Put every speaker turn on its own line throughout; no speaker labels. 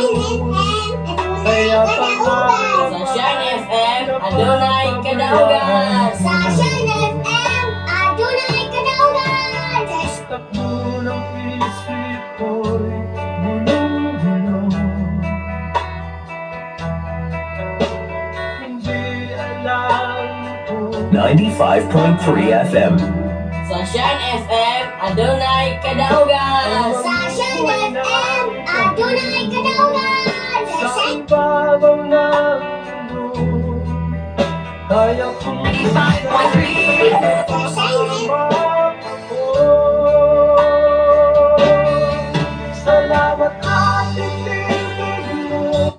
Kaya pangarap
Sunshine FM, adunay kadaugan.
Sunshine FM, adunay kadaugan.
takbo ng isip ko'y bulong-bulong. Hindi alam kung
95.3 FM.
Sunshine FM, adunay kadaugan.
Sunshine FM, adunay kadaugan.
saan pa bang nandun kaya kong
95.3
salamat at tinitid mo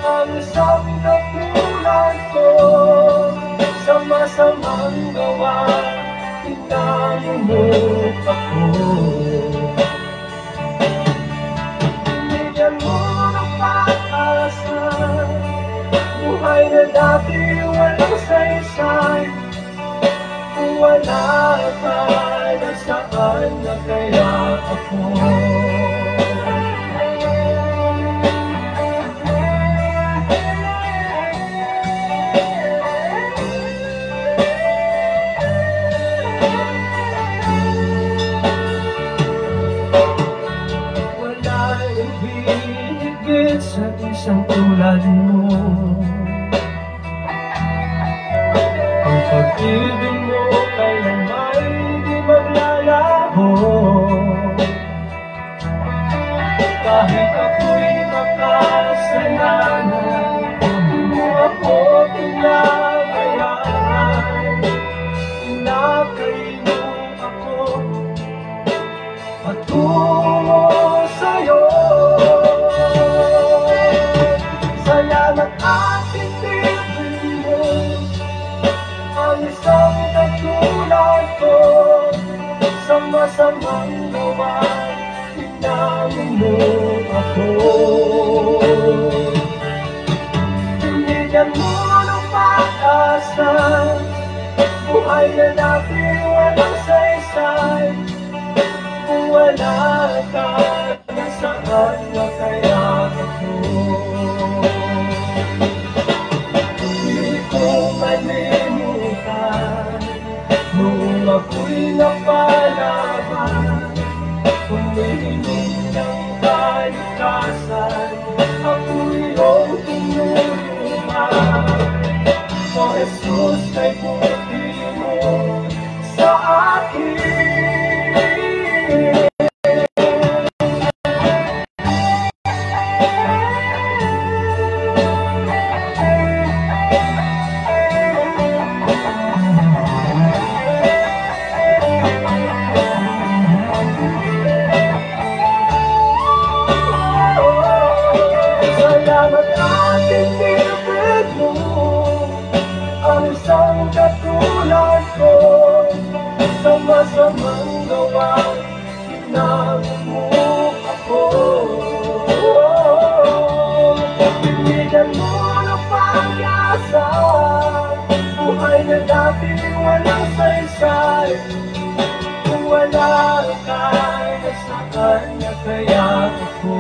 ang isang katulad ko sa masamang gawa. Tinamumok ako, binigyan mo ng pag-asa, buhay na dati walang saysay. Kung wala ka, nasaan na kaya ako? Sa isang tulad mo, ang pag-ibig mo kailanman di maglalaho. Kahit ako'y makasalanan, hindi mo ako pinabayaan. Pinakain mo ako patungo sa'yo. Salamat at tinitid mo ang isang katulad ko sa masamang gawa. Tinamumok ako, binigyan mo ng pag-asa, buhay na dati walang saysay. Kung wala ka, nasaan na kaya ako? Nung ako'y napalaban, humihiling ng kalikasan, ako'y iyong tinulungan. O Jesus, kay buti mo sa akin. Salamat at tinitid mo ang isang katulad ko sa masamang gawa. Tinamumok ako, binigyan mo ng pag-asa, buhay na dati walang saysay. Kung wala ka, nasaan na kaya ako?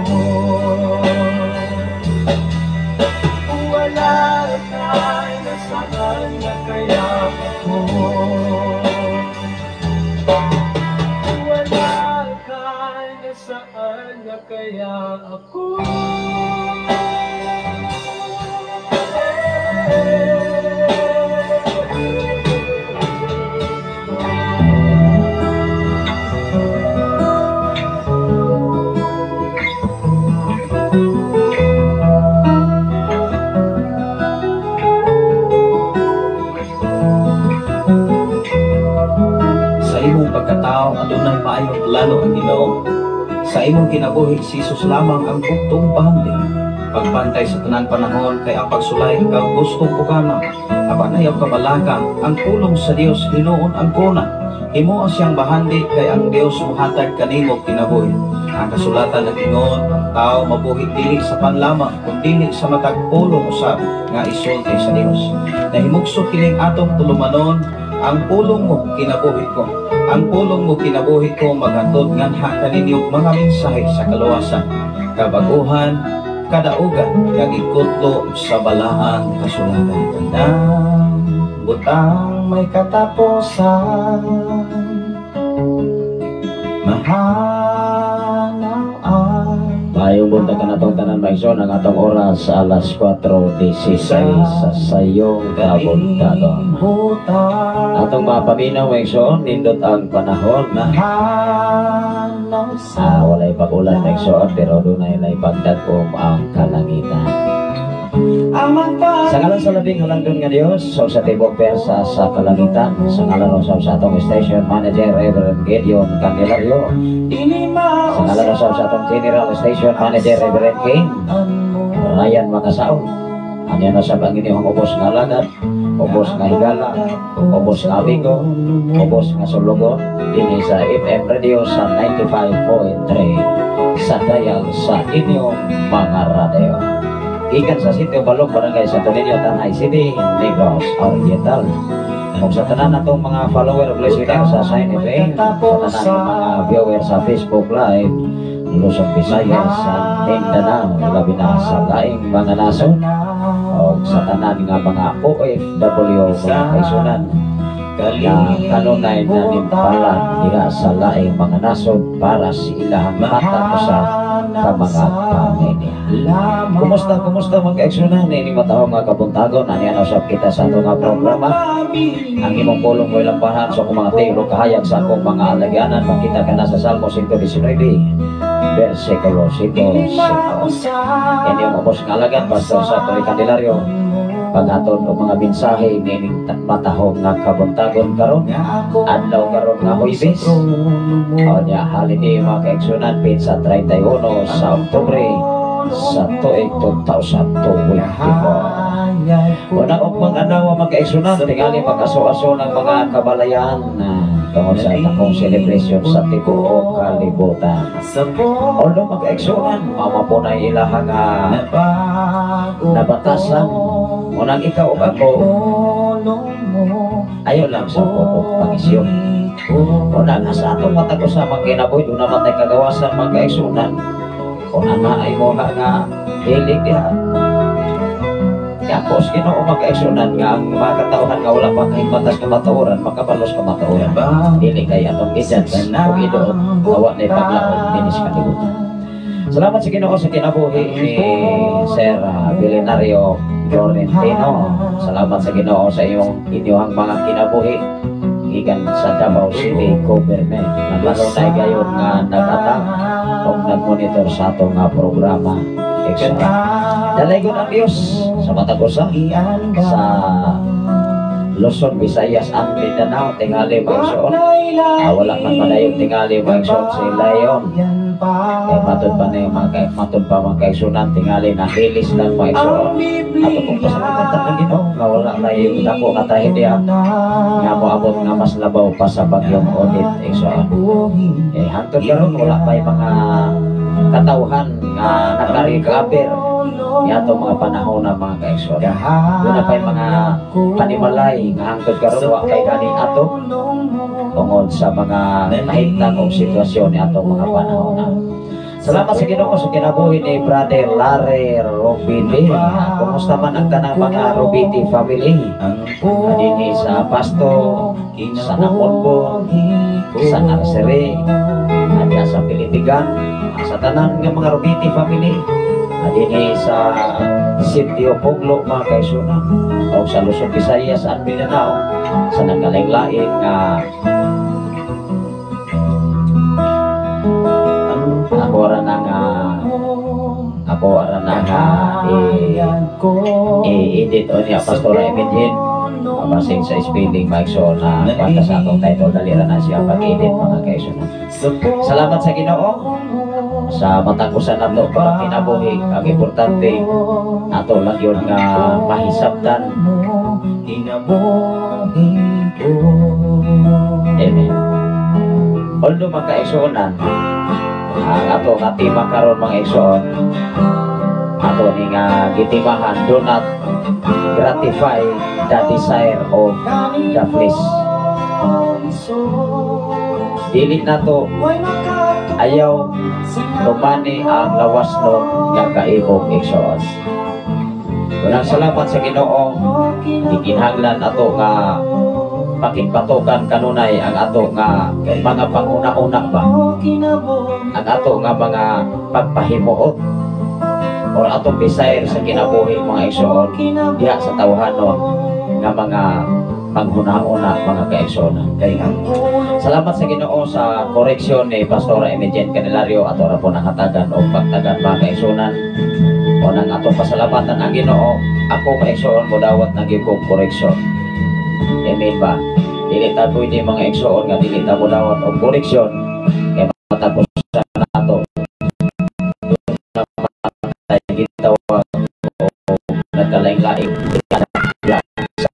Wala ka, nasaan na kaya ako? Wala ka, nasaan na kaya ako?
Pagkatao adunay maayo lalo ang Ginoo. Sa imong kinabuhi si Jesus lamang ang buktong pahanding. Pagbantay sa tanan panahon kay ang pagsulay ikaw gustong pugana. Apan ayaw kabalaka ang pulong sa Dios hinuon ang kuna. Imo ang siyang bahandi kay ang Dios muhatag kanimo kinabuhi. Ang kasulatan nag-ingon, ang tao mabuhi dili sa panlamang kundi sa matag pulong usab nga isulti sa Dios. Nahimugso kining atong tulumanon ang pulong mo kinabuhi ko. Ang pulong mo kinabuhi ko maghatod nganha kaninyo mga mensahe sa kaluwasan, kabaguhan, kadaugan, kag ikutlo sa balaang kasulatan. Tandang butang may katapusan, mahanaan.
Mayong buntag ka na itong tanan maigsoon ang atong oras alas 4:16 sa sayong kabuntagon. Atong mga paminaw maigsoon, nindot ang panahon na walay pag-ulan maigsoon pero dunay lay pagdagom ang kalangitan. Sa ngalan sa labing halangdon nga Diyos, so sa tibok persa sa kalangitan, sa ngalan sa atong station manager Reverend Gideon Candelario, sa ngalan sa atong general station manager Reverend King Ryan Makasaon, ano na sa bang inyong ubos nga lagat, ubos nga higala, ubos nga abigo, ubos nga sulugon, din sa FM radio sa 95.3 sa dial sa inyong mga radio. Ikan sa sitio Balog, Barangay Santo Niño, Tanay City, Negros Oriental. Kung sa tanan natong mga follower of listener sa Sign FM, sa tanan mga viewer sa Facebook Live, Luzon, Visayas, sa Mindanao, labi na sa laing mga nasod, o sa tanan nga mga OFW, mga kaisunan, na kanunay na nimpalan diha sa laing mga nasod para sa ilang mata sa mga pamilya. Kumusta mga kaigsunan ni matao mga kabuntagon, ani usab kita sa ato nga programa. Ang imong pulong mo ilang pahan sa akong mga tiro kahayag sa akong mga alagyanan, makita ka na sa Salmo 119 versikulo 5. Yan yung ubos nga alagyan Pastor sa Toy Candelario, paghatod o mga mensahe nining matahong nga kabuntagon karon adlaw karon nga Huwebes o nya holiday mga kaigsunan sa 31 sa Oktubre sa tuig 2024. Una og mga adlaw mga kaigsunan tingali mag-aso-aso ng mga kabalayan tungod sa takong celebration sa tibuok kalibutan. Although mag-kaigsunan mama po na ilaha nga nabatasan unang ikaw o ako ayaw lang sa putong pangisyon. Unang sa atong matago sa mga kinaboy doon naman tayo kagawasan mga kaigsunan. Kung ana ay mo nga hilig diha yapos Ginoo mga kaigsunan nga ang mga katauhan nga wala pa kahimatas ka matauran makapalos ka matauran dili kay atong isan kung idoon awa na paglaon dinis kalibutan. Salamat sa Ginoo sa kinabuhi ni Sir Belenario Florentino. Salamat sa Ginoo sa inyong mga kinabuhi gikan sa Davao City Government. Naglaro na gayon nga nagatang o nagmonitor sa atong programa. Dalaygon ang Diyos sa matagusa sa Luzon, Visayas, ang Mindanao, tingali maigsoon. Wala man padayon tingali maigsoon sa Ilayon. Matod pa na yung matod pa mga kaigsunan tingali na hilis lang maigsoon. Ato kung pasalamatan na Ginoo nga wala na yung dako nga trahedya nga moabot nga mas labaw pa sa bagyong Odette igsoon. Hangtod karon wala pa yung mga katauhan nga nagka-recover yato mga panahon na mga kaigsoon. Doon na pa yung mga panimalay nga hangtod karon wa kay gani ato tungod sa mga nahitang o sitwasyon ni atong mga panahon na. Salamat sa Ginoo sa kinabuhi ni Brother Larry Robiti. Kumusta man ang tanang mga Robiti family? Adini sa Pasto, sa Naponbon, sa Narsere, adya sa Pilitigan, sa tanan ng mga Robiti family. Adini sa Sitio Puglo mga kaigsunan o sa Luzon, Visayas at Mindanao sa nagkalain-lain nga ako ora na nga i-edit o niya Pastora Emidhin basing sa spelling maigsoon na kwanta sa atong title dalira na siya pag-edit mga kaigsunan. Salamat sa Ginoo sa matagusan nato para kinabuhi ang importante ato lang yun nga mahisabtan. Amen. Although mga kaigsunan ang ato nga tima karon mga igsoon ato ni nga gitimahan do not gratify the desire of the flesh Dili na to ayaw tumani ang lawas nun nga kaibog igsoon. Walang salamat sa Ginoo, ikinahanglan ato nga pakipatukan kanunay ang ato nga mga panguna-una ba, ang ato nga mga pagpahimuot or atong desire sa kinabuhi mga igsoon diha sa tawhanon nga mga panghuna-una mga kaigsoon. Kaya salamat sa Ginoo sa koreksyon ni Pastora Emergent Candelario ato ra po nangatagan o pagtagan mga kaigsunan. O nang atong pasalamatan ang Ginoo, ako maigsoon mo dawat nagigog koreksyon. Amen ba? Dili ta pwede mga igsoon nga dili ta mo dawat og koreksyon kay matapos sa nato. Na matay gitawag o nagkalaing-laing sa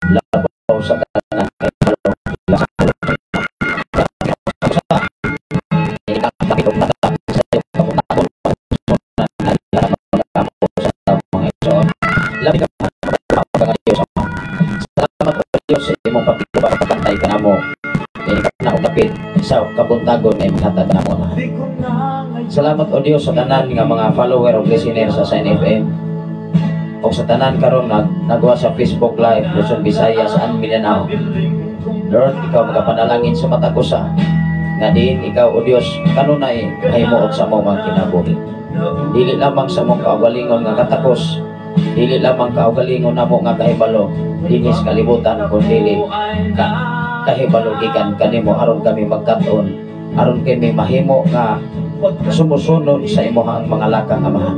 labaw sa tanan kay sa kabuntagon ay maghatag na mo. Salamat o Diyos sa tanan nga mga follower o listener sa Sign FM o sa tanan karon nagwa sa Facebook Live Luzon, Visayas, saan Mindanao. Lord, ikaw magapanalangin sa mata ko sa nga diin ikaw o Diyos kanunay himuot sa mo mga kinabuhi. Dili lamang sa mong kaugalingon nga katapos, dili lamang kaugalingon na mo nga kahibalo dinis kalibutan kundi kahibalo gikan kanimo aron kami magkataon, aron kami mahimo nga sumusunod sa imong mga lakang amahan.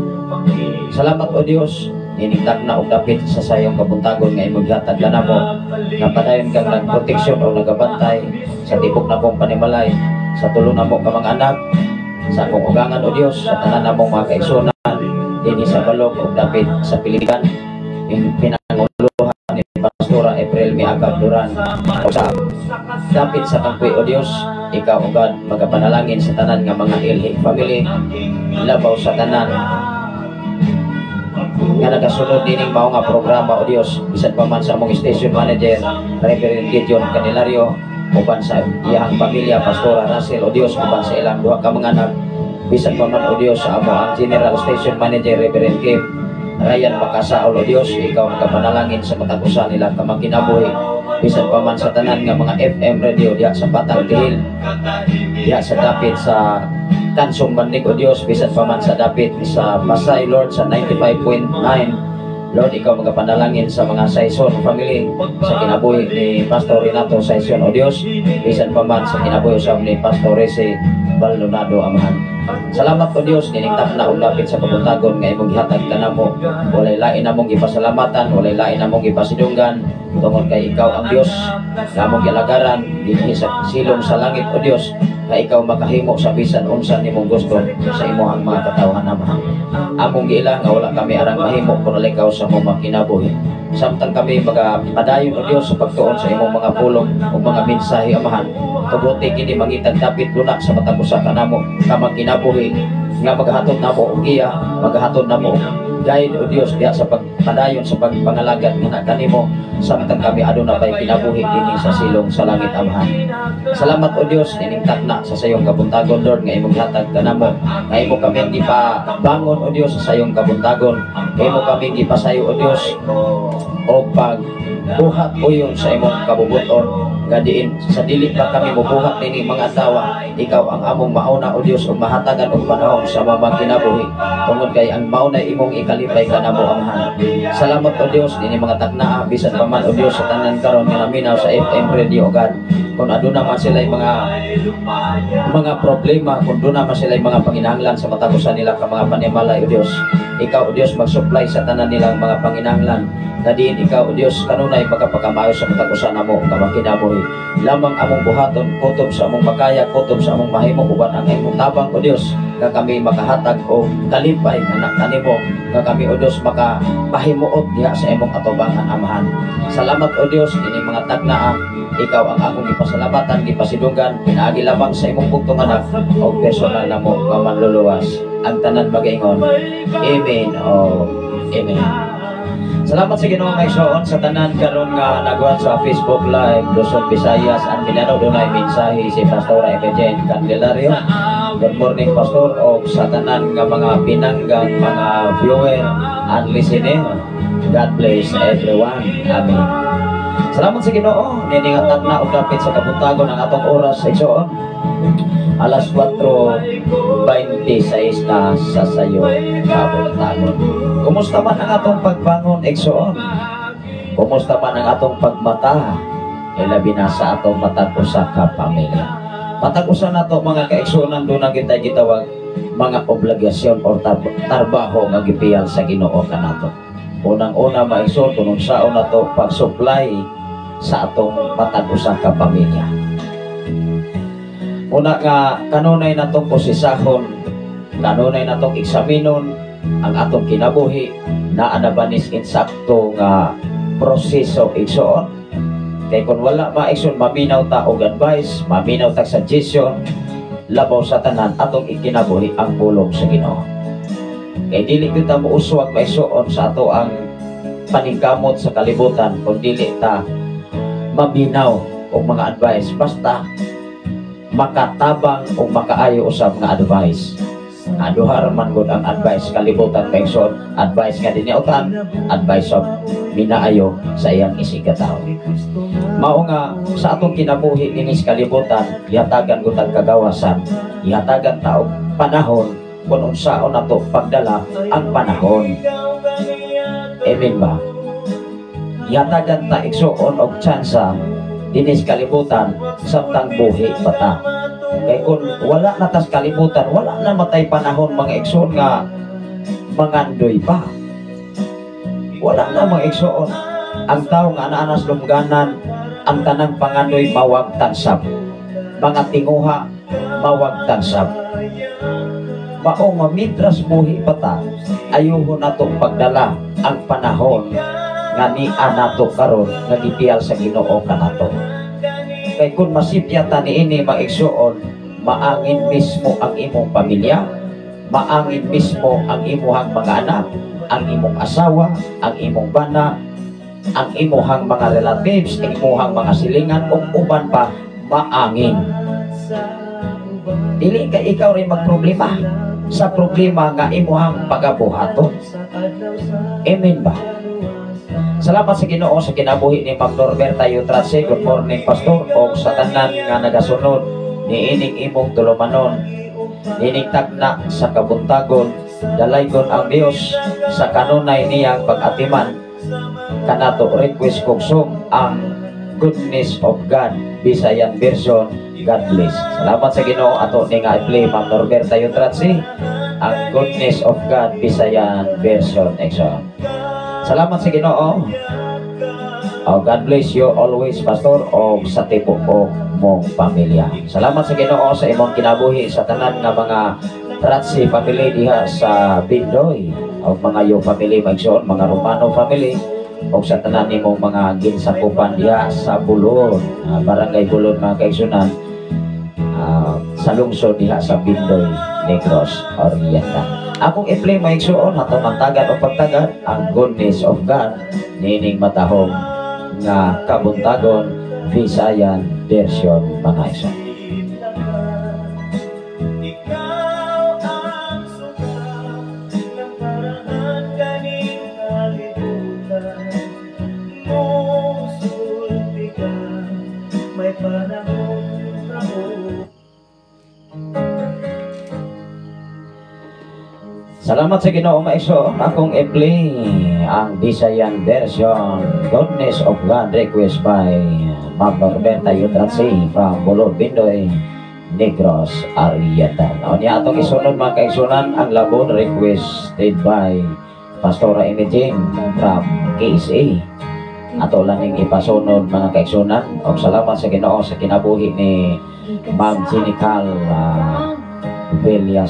Salamat o Dios, ninigtag na og dapit sa sayong kabuntagon nga imong gihatag kanamo, nga padayon kang nagproteksyon o nagabantay sa tibok na mong panimalay, sa tulo na mong mga anak, sa akong ugangan o Dios, sa tanan na mong mga kaigsunan dinhi sa balog og dapit sa Pilipinas, pinanguluhan ni Pastora April Miagab Duran o sa dapit sa Tangkoy o Dios, ikaw o God magapanalangin sa tanan nga mga Ilhi family, labaw sa tanan nga nagasunod dining mao nga programa o Dios, bisan pa man sa among station manager Reverend Gideon Candelario, uban sa iyang pamilya Pastora Russell o Dios, uban sa ilang duha ka mga anak, bisan pa man o Dios sa amo ang General Station Manager Reverend Kim Ryan Makasaol o Dios, ikaw magapanalangin sa matagusan nila kamang kinabuhi, bisan pa man sa tanan nga mga FM radio diha sa Batang Tihil, diha sa dapit sa Tansong Mandig o Dios, bisan pa man sa dapit sa Pasay Lord sa 95.9. Lord, ikaw magapanalangin sa mga Saison family, sa kinabuhi ni Pastor Renato Saison o Dios, bisan pa man sa kinabuhi usab ni Pastor Rese Baldonado Amahan. Salamat o Dios, niningtap na og lapit sa kabuntagon nga imong gihatag kanamo. Walay lain namong gipasalamatan, walay lain namong gipasidunggan tungod kay ikaw ang Dios nga among gilagaran dinhi sa silong sa langit o Dios, nga ikaw makahimo sa bisan unsa nimong gusto sa imong mga katawhan Amahan. Among giila nga wala kami arang mahimo kun ikaw sa imong kinabuhi. Samtang kami magapadayon o Dios sa pagtuon sa imong mga pulong o mga mensahe Amahan, kabuti kini mangitag dapit luna sa matagusa kanamo kamang kinabuhi nga maghatod namo og giya, maghatod namo guide o Dios diha sa pagpadayon sa pagpangalagat nga kanimo, samtang kami aduna pay kinabuhi dinhi sa silong sa langit Amahan. Salamat o Dios, niningtag na sa sayong kabuntagon Lord nga imong hatag kanamo, nga imo kami gipabangon o Dios sa sayong kabuntagon, nga imo kami gipasayo o Dios o pagbuhat uyon sa imong kabubuton, nga diin sa dili pa kami mubuhat nini mga tawa, ikaw ang among mauna o Dios ug mahatagan og panahon sa mga kinabuhi, tungod kay ang mauna imong ikalipay kanamo Amahan. Salamat o Dios nini mga tagnaa, bisan pa man o Dios sa tanan karon nga naminaw sa FM radio o God, kung aduna man sila mga problema, kung aduna man sila mga panginahanglan sa matagusan nila ka mga panimalay o Dios, ikaw o Dios mag-supply sa tanan nilang mga panginahanglan, na diin ikaw o Dios kanunay magapakamayo sa matagusan namo kamang kinabuhi. Lamang among buhaton kutob sa among makaya, kutob sa among mahimo uban ang imong tabang o Dios, nga kami makahatag o kalipay nga kanimo, nga kami o Dios makapahimuot diha sa imong atubangan Amahan. Salamat o Dios ini mga tagnaa, ikaw ang akong gipasalamatan, gipasidunggan, pinaagi lamang sa imong bugtong anak o personal namo nga manluluwas. Ang tanan magaingon, Amen o Amen. Salamat sa Ginoo nga igsoon sa tanan karon nga nagwan sa Facebook Live Luzon, Visayas ang Mindanao. Dunay mensahe si Pastor Eugene Candelario. Good morning Pastor o sa tanan nga mga pinanggang mga viewer and listener. God bless everyone. Amen. Salamat sa Ginoo. Niningatag na og dapit sa kabuntagon ang atong oras sa igsoon. Alas 4:26 na sa sayo kabuntagon. Kumusta man ang atong pagbangon igsoon? Kumusta man ang atong pagmata? Ilabi na sa atong matag usa ka pamilya. Matag usa nato mga kaigsuonan do na kita gitawag mga obligasyon o trabaho nga gipiyal sa Ginoo kanato. Unang-una maigsoon kung saon nato pag-supply sa atong matag usa ka pamilya. Una nga kanunay natong posisahon, kanunay natong eksaminon ang atong kinabuhi na anabanis insakto nga proseso igsoon. Kay kung wala maigsoon maminaw ta og advice, maminaw ta suggestion, labaw sa tanan atong ikinabuhi ang pulong sa Ginoo. Kay dili kita muuswag maigsoon sa ato ang paningkamot sa kalibutan kung dili ta maminaw og mga advice, basta makatabang o makaayo usab nga advice. Aduhar man gud ang advice kalibutan maigsoon, advice nga diniutan, advice of minaayo sa iyang isigataw. Mao nga sa atong kinabuhi dinis kalibutan, ihatagan gud ang kagawasan, ihatagan ta og panahon kung unsaon nato pagdala ang panahon. Amen ba? Ihatagan ta igsoon og tsansa dinis kalibutan samtang buhi pa ta. Kay kung wala na tas kalibutan, wala na matay panahon mga igsoon nga mangandoy pa. Wala na mga igsoon. Ang tao nga anaanas lumganan, ang tanang pangandoy mawag tansab. Mga tinguha mawag tansab. Mao mamidras buhi pa ta, ayuho nato pagdala ang panahon nga niya nato karon nga gipiyal sa Ginoo kanato. Kay kung masipyatan niini maigsoon, maangin mismo ang imong pamilya, maangin mismo ang imuhang mga anak, ang imong asawa, ang imong bana, ang imuhang mga relatives, ang imuhang mga silingan, ug uban pa maangin. Dili ka ikaw rin magproblema sa problema nga imuhang pagabuhaton. Amen ba? Salamat sa Ginoo sa kinabuhi ni Ma'am Norberta Yutrase. Good morning Pastor o sa tanan nga nagasunod ni ining imong tulumanon, ining tagna sa kabuntagon, dalaygon ang Dios sa kanunay niyang pag-atiman kanato. Request kong song ang Goodness of God, Bisayan version. God bless. Salamat sa Ginoo. Ato ni nga i-play Ma'am Norberta Yutrase ang Goodness of God, Bisayan version. Salamat sa Ginoo. God bless you always Pastor o sa tipo o mong pamilya. Salamat sa Ginoo sa imong kinabuhi sa tanan nga mga Tratsi family diha sa Bindoy o mga yo family maigsoon, mga Romano family o sa tanan nimong mga ginsakupan diha sa Bulod, Barangay Bulod mga kaigsunan, sa lungsod diha sa Bindoy, Negros Oriental. Akong i-play maigsoon atong magtagad o pagtagad ang Goodness of God nining matahong nga kabuntagon Visayan version mga igsoon. Salamat sa Ginoo maigsoon. Akong i-play ang Visayan version Goodness of God, request by Ma'am Norberta Yutrase from Bulod, Bindoy, Negros Oriental. O niya atong isunod mga kaigsunan ang labon requested by Pastora Imaging from KSA. Ato lang yung ipasunod mga kaigsunan. O salamat sa Ginoo sa kinabuhi ni Ma'am Jinical Belia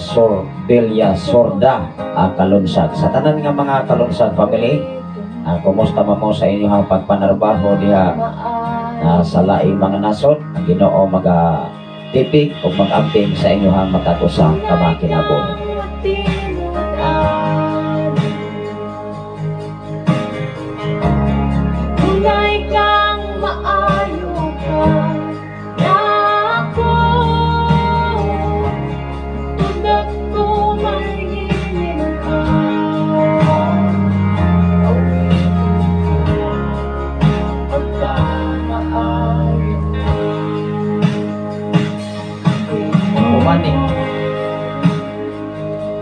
Sorda Kalunsag. Sa tanan nga mga Kalunsag family, kumusta mo sa inyong pagpanarbaho diha sa laing mga nasod. Ang Ginoo magatipig o mag-amping sa inyong matag-usa ka mga kinabuhi.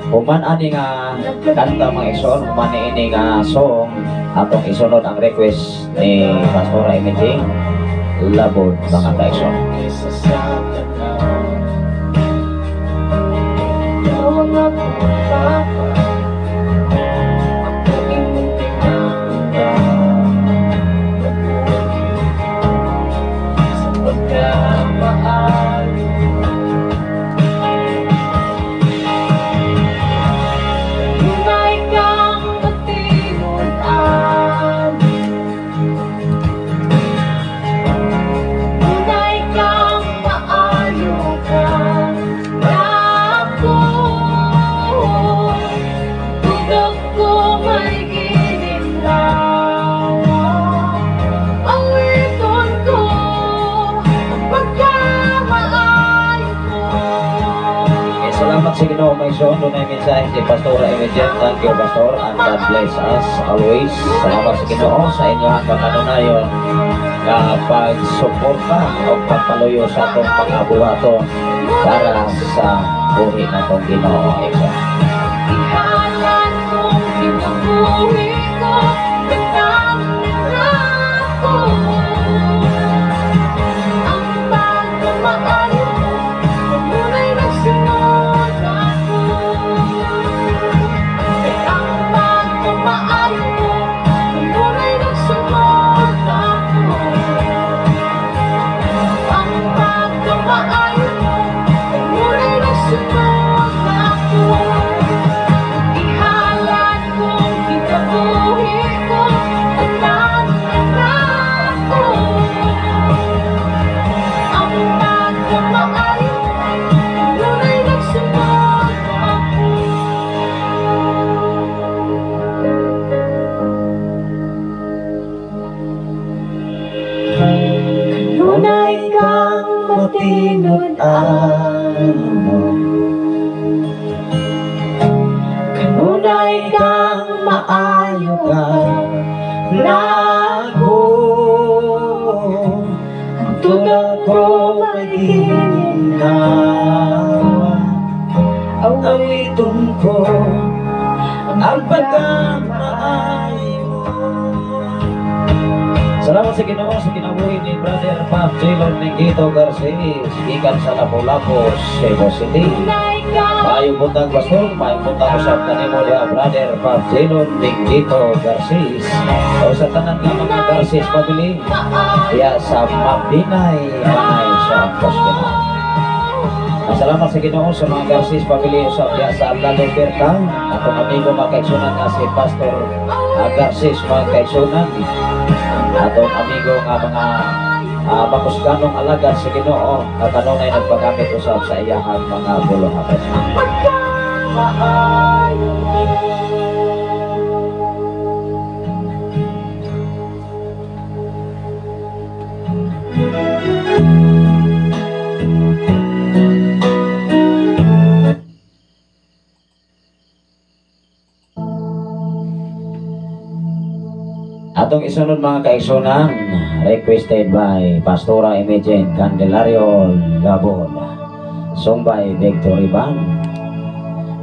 Human ani nga kanta mga igsoon, human ini nga song atong isunod ang request ni Pastora Imaging Labod mga kaigsoon. Salamat sa Ginoo may son, doon ay mensahe si Pastora Imaging. Thank you Pastor and God bless us always. Salamat sa Ginoo sa inyong pagkanunayon na pagsuporta o pagpaluyo sa atong pangabuhaton para sa buhi na itong Ginoo.
Ihalan kong kinabuhi ko, pinangarap ko. Ang pagmamahal mo, tunay na sunod ako. Ang pagmamahal mo, tunay na sunod ako. Ang pagmamahal mo, tunay na sunod ako. Ihalan kong kinabuhi ko, pinangarap ko. Ang pagmamahal mo, tunay na sunod ako. Kanunay kang matinud-an, kanunay kang maayo kang lago. Ang tulad ko magiginawa, awiton ko ang pagkamaayo mo.
Salamat sa Ginoo sa kinabuhi ni Brother Pap Jaylon Ningito Garces ikan sa Lapu-Lapu, Cebu City. Mayong buntag Pastor, mayong buntag usap kanimo dia Brother Pap Jaylon Ningito Garces o sa tanan nga mga Garces family diya sa Mabinay Manay sa Hospital. Salamat sa Ginoo sa mga Garces family usap diya sa Lalong Bertang atong amigo makaigsunan nga si Pastor Garces makaigsunan atong amigo nga mga bakusganong alagad sa Ginoo na kanunay nagpagamit usab sa iyahang mga buluhakan. Atong isunod mga kaigsunan, requested by Pastora Imaging Candelario Labod, song by Victory Band.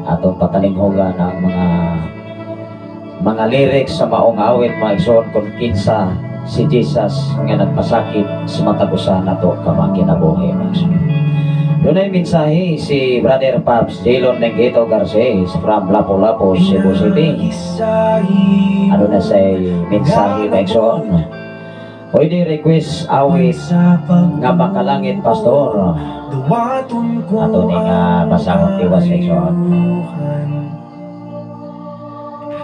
Atong patalinghogan ang mga lyrics sa maong awit mga igsoon kung kinsa si Jesus nga nagpasakit sa matagusan nato kamang kinabuhi. Doon ay mensahe si Brother Paps Jaylon Ningito Garces from Lapu-Lapu, Cebu City. Ano na say mensahe ba igsoon? Pwede request awit nga makalangit Pastor. Ato ni nga basahon tiwas igsoon.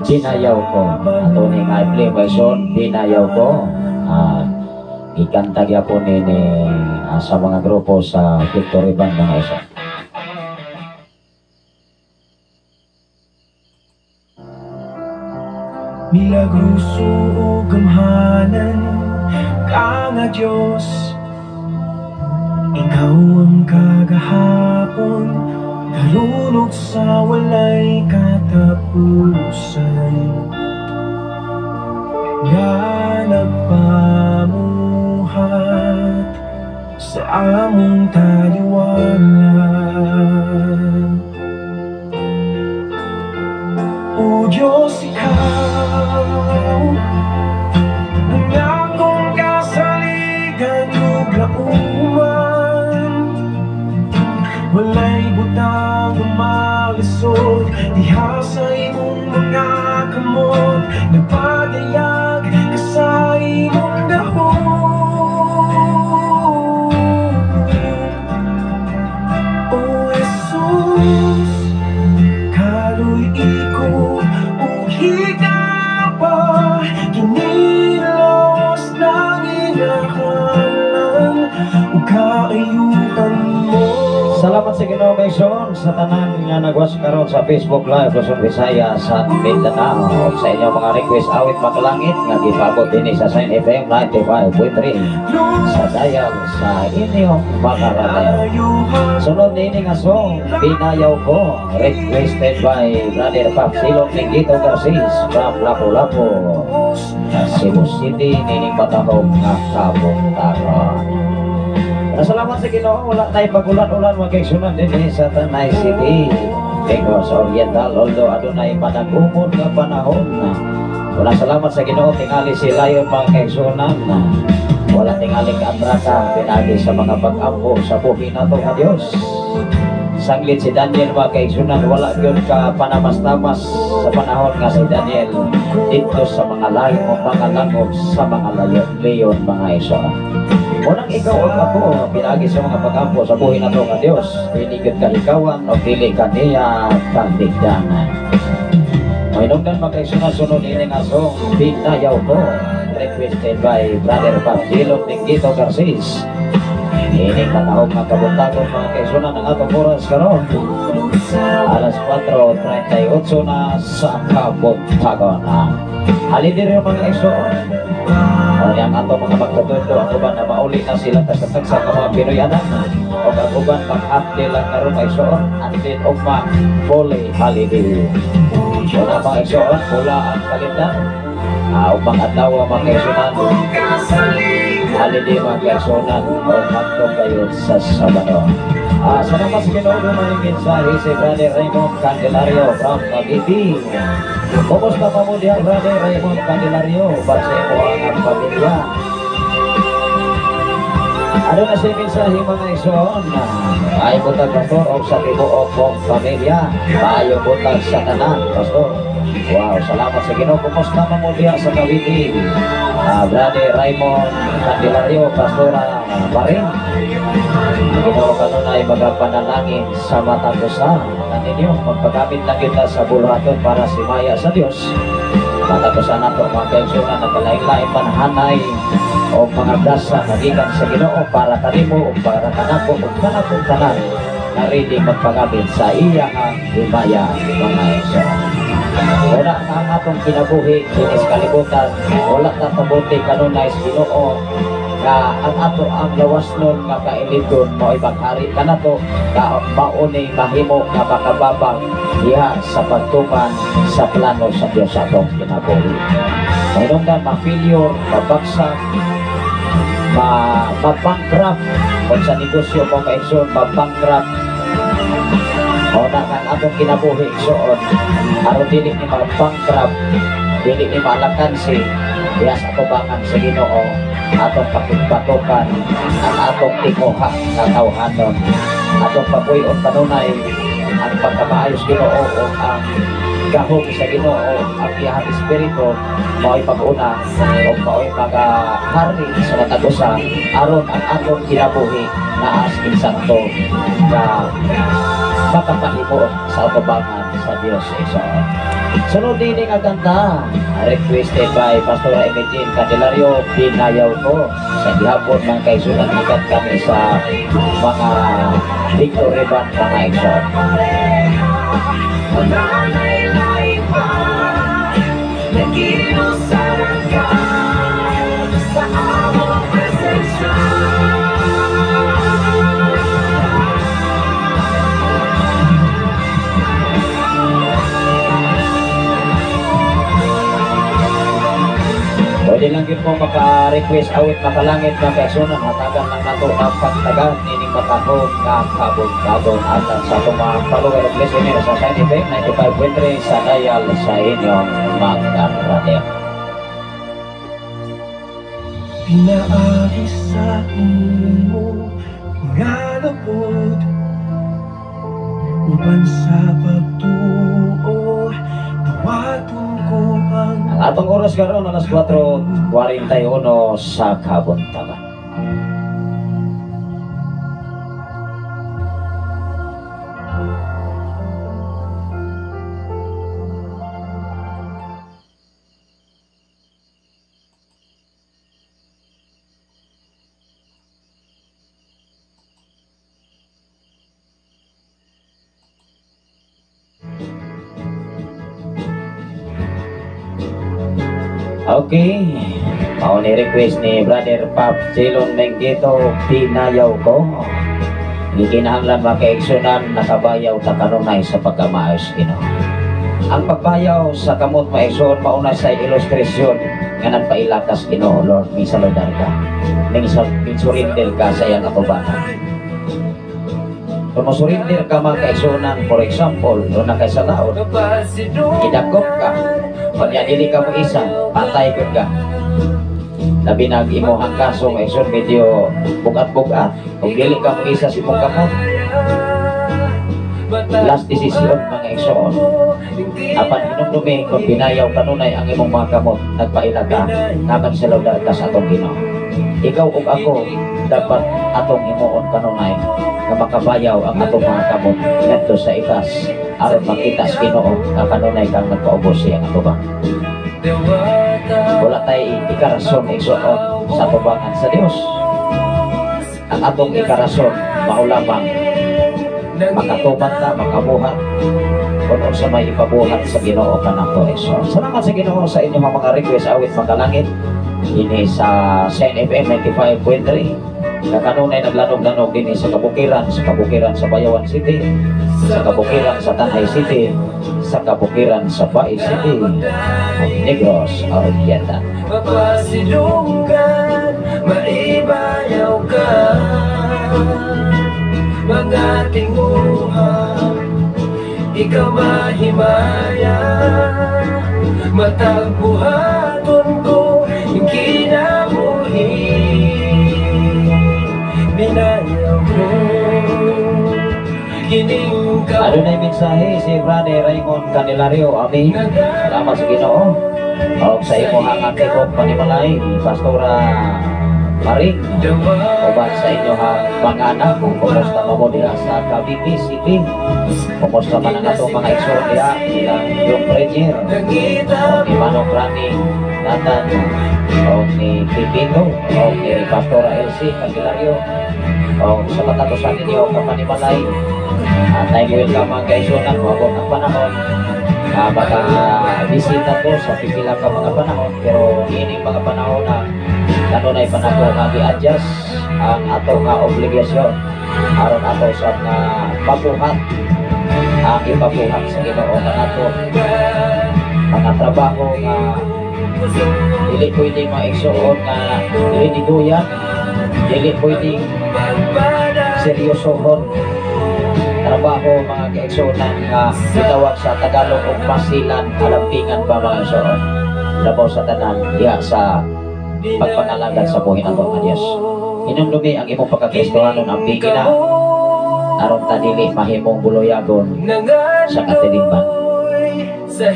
Dinayaw ko. Ato ni nga i-play ba igsoon? Dinayaw ko. Ikantag po ni sa mga grupo sa Victory Band mga isa.
Milagruso o gamhanan ka nga Diyos, ikaw ang kagahapon, karunok sa walay katapusan. Nga nagpamuhat sa among taliwanan,
O Diyos, Ikaw ang akong kasaligan ug lauman. Walay butang umalisod diha sa imong mga kamot. Nagpadayag ka sa imong dahon. O Jesus, kaluy iko ug higapa, kinilos ng inahalan ug kaayuhan mo.
Salamat sa Ginoo Maison sa tanan nga nagwas karon sa Facebook Live Luzon, Visayas sa Mindanao. O sa inyo mga request awit makalangit nga gipabot dinhi sa Sign FM 95.3 sa dial sa inyong mga radio. Sunod nini nga song Pinayaw Ko, requested by Brother Pap Silong Linggito Garcis from Lapu-Lapu, Cebu City, nining Batahog nga Kabuntaron. Salamat sa Ginoo, wala tayo pagulan-ulan magkaigsunan din sa Tanay City. Tengo sa Oriental, although adunay panag-umon nga panahon na. Wala salamat sa Ginoo, tingali sila yung mga kaigsunan na wala tingali ka-atraka, pinagi sa mga pag-ampo sa buhay na ito nga Diyos. Sanglit si Daniel mga kaigsunan, wala yun ka panamas-tamas sa panahon nga si Daniel dito sa mga layo o mga langog sa mga leyon mga iso. Unang ikaw o ako, pinagi sa mga pag-ampo sa buhay na ito nga Diyos, pinigit ka ikawan o pili ka niya kandigdanan. Mainungdan magkaigsunan sunod ini nga song Pinayaw Ko, requested by Brother Pap Silong Linggito Garcis. Ini katahog mga kabuntagon mga kaigsunan ng atong oras karon. Alas 4:38 na sa kabuntagon. Halidiri yung mga kaigsunan. Yang ato mga magkatundo, ang uban na mauli na sila kasatag sa mga Pinoyanan. O ang uban pag-update lang na rin kaigsunan. Andin o ma-fully halidiri. O na mga kaigsunan, pula ang kalendar. Upang adlaw mga kaigsunan. Halidiri mga kaigsunan o magtong kayo sa Sabado. Salamat sa Ginoo ng mensahe si Brother Raymond Candelario from Cavite. Kumusta pa mo diya Brother Raymond Candelario? Base mo ang pamilya. Ano na si mensahe mga ison? Ay butag pastor o sa tibuok mong pamilya. Maayo butag sa tanan pastor. Wow, salamat sa Ginoo. Kumusta pa mo diya sa Cavite? Brother Raymond Candelario, Pastora Barin. Ginoo kanunay magapanalangin sa matagusan ninyo. Magpagamit na kita sa bulaton para simaya sa Dios. Matagusan nato mga kaigsunan na kalain-lain panahanay o mga blasa nagikan sa Ginoo para kanimo o para kanako o kanakong tanan na ready magpagamit sa iya ang himaya mga igsunan. Wala na ang atong kinabuhi kinis kalibutan, wala na pabuti kanunay sa Ginoo nga ang ato ang lawas nun nga kailiton mo ibaghari ka na to ka mauni mahimo nga makababang diha sa pagtuman sa plano sa Diyos sa atong kinabuhi. Mayroon ka ma-failure, mabagsak, ma-bankrupt kung sa negosyo mo kaigsoon, ma-bankrupt o na ang atong kinabuhi igsoon aron dili ni ma-bankrupt, dili ni malakansi diha sa atubangan sa Ginoo atong pakigpatukan ang atong tikuha sa tawhanon, atong pabuyon kanunay ang pagkamaayos Ginoo o ang gahom sa Ginoo, ang iyang espiritu mao'y pag-una o mao'y mag-hari sa matagusa aron ang atong kinabuhi na as insanto na makapahimot sa atubangan sa Diyos isa. Sunod din ang kanta requested by Pastora Emilien Candelario, Pinayaw Ko. Sa gihapon ng kaigsunan ikat kami sa mga victory band mga igsoon. Pwede lang yun po maka-request awit makalangit ng kaigsunan hatagan lang nato ang pagtagan ni matahog nga kabon-kabon at sa itong mga follower of listener sa Shine FM 95.3 sa dial sa inyong mga radio.
Pinaagi sa imo nga labot uban sa pagtuo tawaton ko ang
Ang atong oras karon alas 4:41 sa kabuntagan. Okay, mau ni request ni Brother Pap Jelon Menggeto, pinayaw ko. Gikinahanglan makaigsunan, nakabayaw ta kanunay sa pagkamaayos Ginoo. Ang pagbayaw sa kamot maigsoon mauna sa ilustrasyon nga nagpailakas Ginoo, Lord, misalodar ka. Ning surrender ka sa iyang atubatan. Kung surrender ka mga kaigsunan, for example, doon na kay sa laot, idakop ka, kanya dili ka mo isa, patay ko ka. Labi nag-imuhang kaso, maigsoon medyo bugat-bugat, kung dili ka mo isa si mong kamot, last decision mga igsoon. Apan hinumdumi kung pinayaw kanunay ang imong mga kamot, nagpaila ka, naman sa laudar ka sa atong Ginoo. Ikaw ug ako dapat atong himuon kanunay na makabayaw ang atong mga kamot ngadto sa ikas aron makita sa Ginoo nga kanunay kang nagpaubos siya nga tubang. Wala tay ikarason igsoon sa tubangan sa Dios. Ang atong ikarason mao lamang makatuman ta, makabuhat kung sa may ipabuhat sa Ginoo kanang igsoon. Salamat sa Ginoo sa inyong mga request awit makalangit. Ini sa Shine FM 95.3 na kanunay naglanog-lanog din sa kabukiran sa Bayawan City, sa kabukiran sa Tanay City, sa kabukiran sa Bai City, Negros Oriental.
Mapasidunggan, maibayaw ka mga tinguhan, ikaw mahimaya matagbuhaton ko yung kinabuhi binayaw ko kining ka.
Ano na yung mensahe si Brother Raymond Candelario, Ami. Salamat sa Ginoo. O sa imo hangat ikot panimalay, Pastora Maring. Uban sa inyo mga anak, kumusta mo diha sa Cavite City. Kumusta man ang atong mga igsoon diha, ilang yung Premier, o ni Manong Rani Nathan, o ni Pipino, o ni Pastora Elsie Candelario, o sa katatusan ninyo kapanimalay. Tayo welcome mga kaigsunan, mabot ang panahon. Baka bisita ko sa pipila ka mga panahon, pero ining mga panahon na kanunay panahon nga gi-adjust ang ato nga obligasyon aron ato sa nga pabuhat ang ipabuhat sa Ginoo nga ato mga trabaho nga dili pwedeng maigsuon nga diniguyan, dili pwedeng seryosohon trabaho mga kaigsunan nga gitawag sa Tagalog og masilan alampingan pa mga igsoon labaw sa tanan diha sa pagpangalagad sa buhay nato nga Dios. Hinumdumi ang imong pagkakristohanon ang bigina aron ta dili mahimong buloyagon sa katilingban.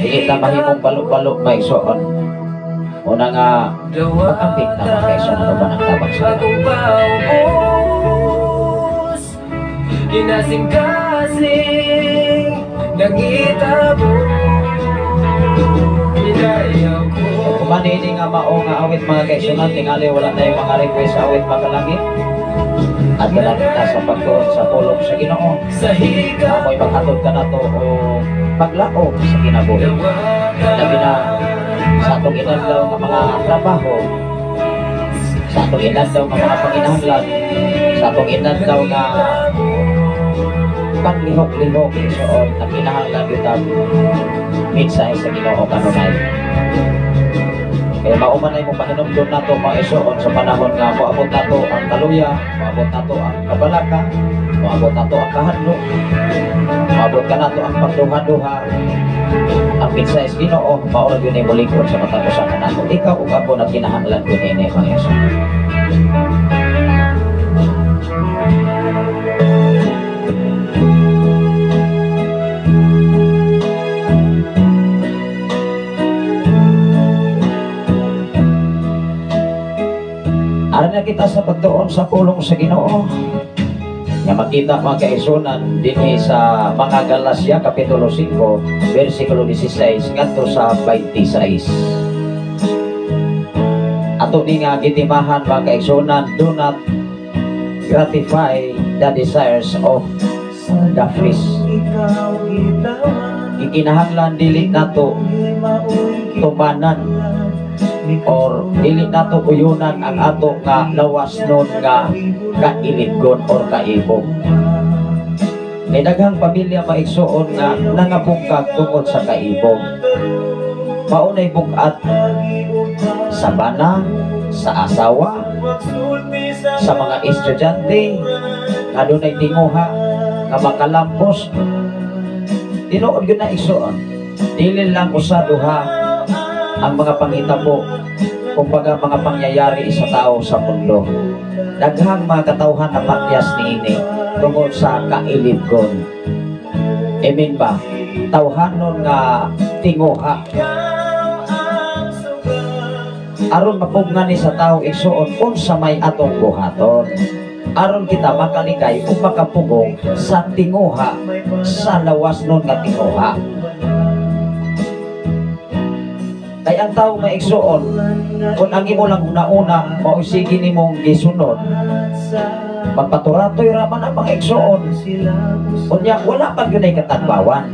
Dili ta mahimong balok-balok maigsoon. Una nga makapit na mga kaigsoon ano ba ng tabang sa
Kinasing-kasing nangitabo binayaw ko.
Kumanini nga mao nga awit mga kaigsunan, tingali wala tayong mga request awit makalangit. At kailan kita sa pagtuon sa pulong sa Ginoo. Amoy maghatod ka na to o paglaog sa kinabuhi. Labi na sa atong inadlaw ng mga trabaho, sa atong inadlaw ng mga panginahanglan, sa atong inadlaw nga panglihok-lihok isoon na kinahanglan yun ang mensahe sa Ginoo kanunay. Kaya maumanay mo pahinumdon nato mga igsoon sa panahon nga moabot nato ang kaluya, moabot nato ang kabalaka, moabot nato ang kahadlo, moabot ka nato ang pagduha-duha. Ang minsay sa Ginoo maura gyud ay molingkod sa katapusan nato. Ikaw ug ako na kinahanglan ko ni mga igsoon. Aron na kita sa pagtuon sa pulong sa Ginoo. Nga makita mga kaigsunan dinhi sa mga Galasya kapitulo 5 bersikulo 16 ngadto sa 26. Ato ni nga gitimahan mga kaigsunan, do not gratify the desires of the flesh. Ikinahanglan dili nato tumanan or dili nato uyunan ang ato nga lawas nun nga kailibgon or kaibog. May daghang pamilya maigsuon nga nangabungkag tungod sa kaibog. Maunay bugat sa bana, sa asawa, sa mga estudyante nga dunay tinguha nga makalampos. Tinuod yun na igsuon, dili lang usa duha ang mga panghitabo, kumbaga mga pangyayari sa tao sa mundo. Daghang mga katawhan na pakyas niini tungod sa kailibgon. Amen ba? Tawhanon nga tinguha. Aron mapugnan ni sa tao igsuon unsa may atong buhaton. Aron kita makaligay ug makapugong sa tinguha, sa lawas nun nga tinguha. Kay ang tao maigsuon, kung ang imo lang una-una, mausigi ni mong gisunod, magpaturatoy raman ang mga igsuon. Kunya, wala pag yun ay katagbawan.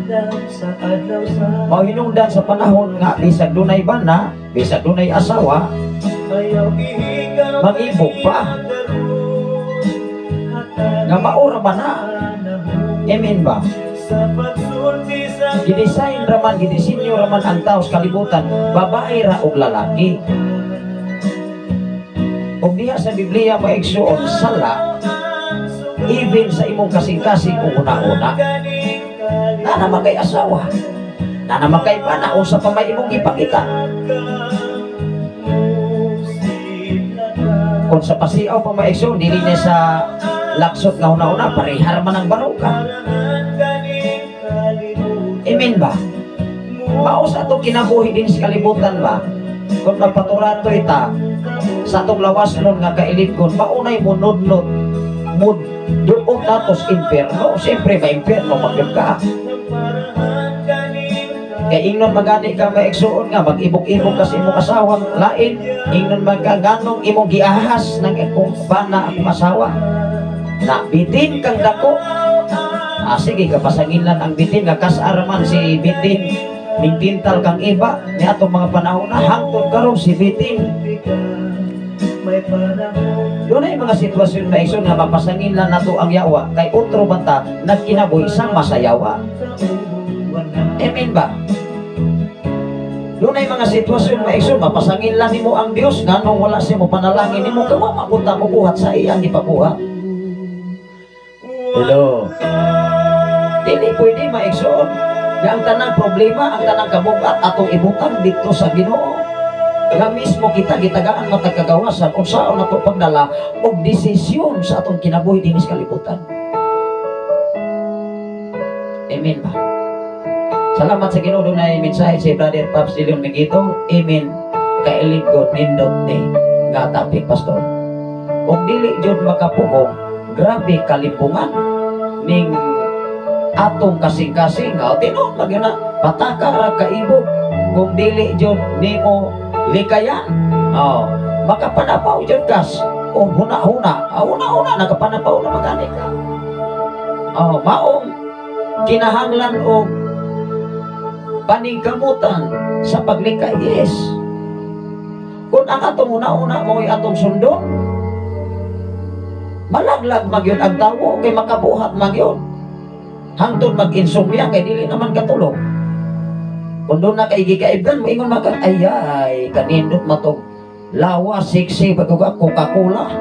Mahinungdan sa panahon nga, bisag dunay bana, bisag dunay asawa, mag-ibog pa. Nga maura man na. Amen ba? Gidesign raman, gidisenyo raman ang tao sa kalibutan, babae ra og lalaki. Og diha sa Biblia maigsuon sala, even sa imong kasing-kasing kung una-una, na naman kay asawa, na naman kay bana, o sa pamay imong ipakita. Kung sa pasiaw pa maigsuon, dili niya sa laksot nga una-una, parihar man ang baruka. Amen ba? Mao sa atong kinabuhi din sa kalibutan ba? Kung nagpaturato ita sa atong lawas nun nga kailibgon, maunay mo nudnod mood doon natos impierno. Siyempre ma-impierno magyud ka. Kaya ingnon magani ka maigsuon nga mag-ibog-ibog ka sa imong asawang lain, ingnon magaganong imong giahas ng ikong bana akong asawa. Na bitin kang dako. Sige, kapasangilan ang bitin, kakasaraman si bitin, mintintal kang iba, ni atong mga panahon na hangtod karong si bitin. Doon ay mga sitwasyon na iso nga mapasangilan na to ang yawa, kay otro banta, nagkinaboy isang masayawa. Amen ba? Doon ay mga sitwasyon na iso, mapasangilan ni mo ang Diyos, nga nung wala siya mo panalangin ni mo, kawa mapunta mo buhat sa iyang ipabuhat. Hello. Dili pwede maigsuon nga ang tanang problema, ang tanang kabugat atong ibutang dito sa Ginoo. Nga mismo kita gitagaan matagkagawasan kung saan nato pagdala og desisyon sa atong kinabuhi dinis kalibutan. Amen ba? Salamat sa Ginoo na mensahe si Brother Pops de Leon Miguito. Amen. Kailibgon nindot ni nga tapik pastor. Og dili jud makapugong, grabe kalimpungan ning atong kasing-kasing nga tinuod magyud na pataka ra kaibog kung dili jud nimo likayan. Makapanapaw jud kas o huna-huna. Huna-huna nakapanapaw na magani ka. Maong kinahanglan og paningkamutan sa paglikay. Yes. Kung ang atong huna-huna mo'y atong sundon, malaglag magyud ang tawo kay makabuhat magyud. Hangtod mag-insomnia kay dili naman katulog. Kung doon na kay gikaibgan mo ingon maka ayay kanindot mo to lawas siksi pagkuga Coca-Cola.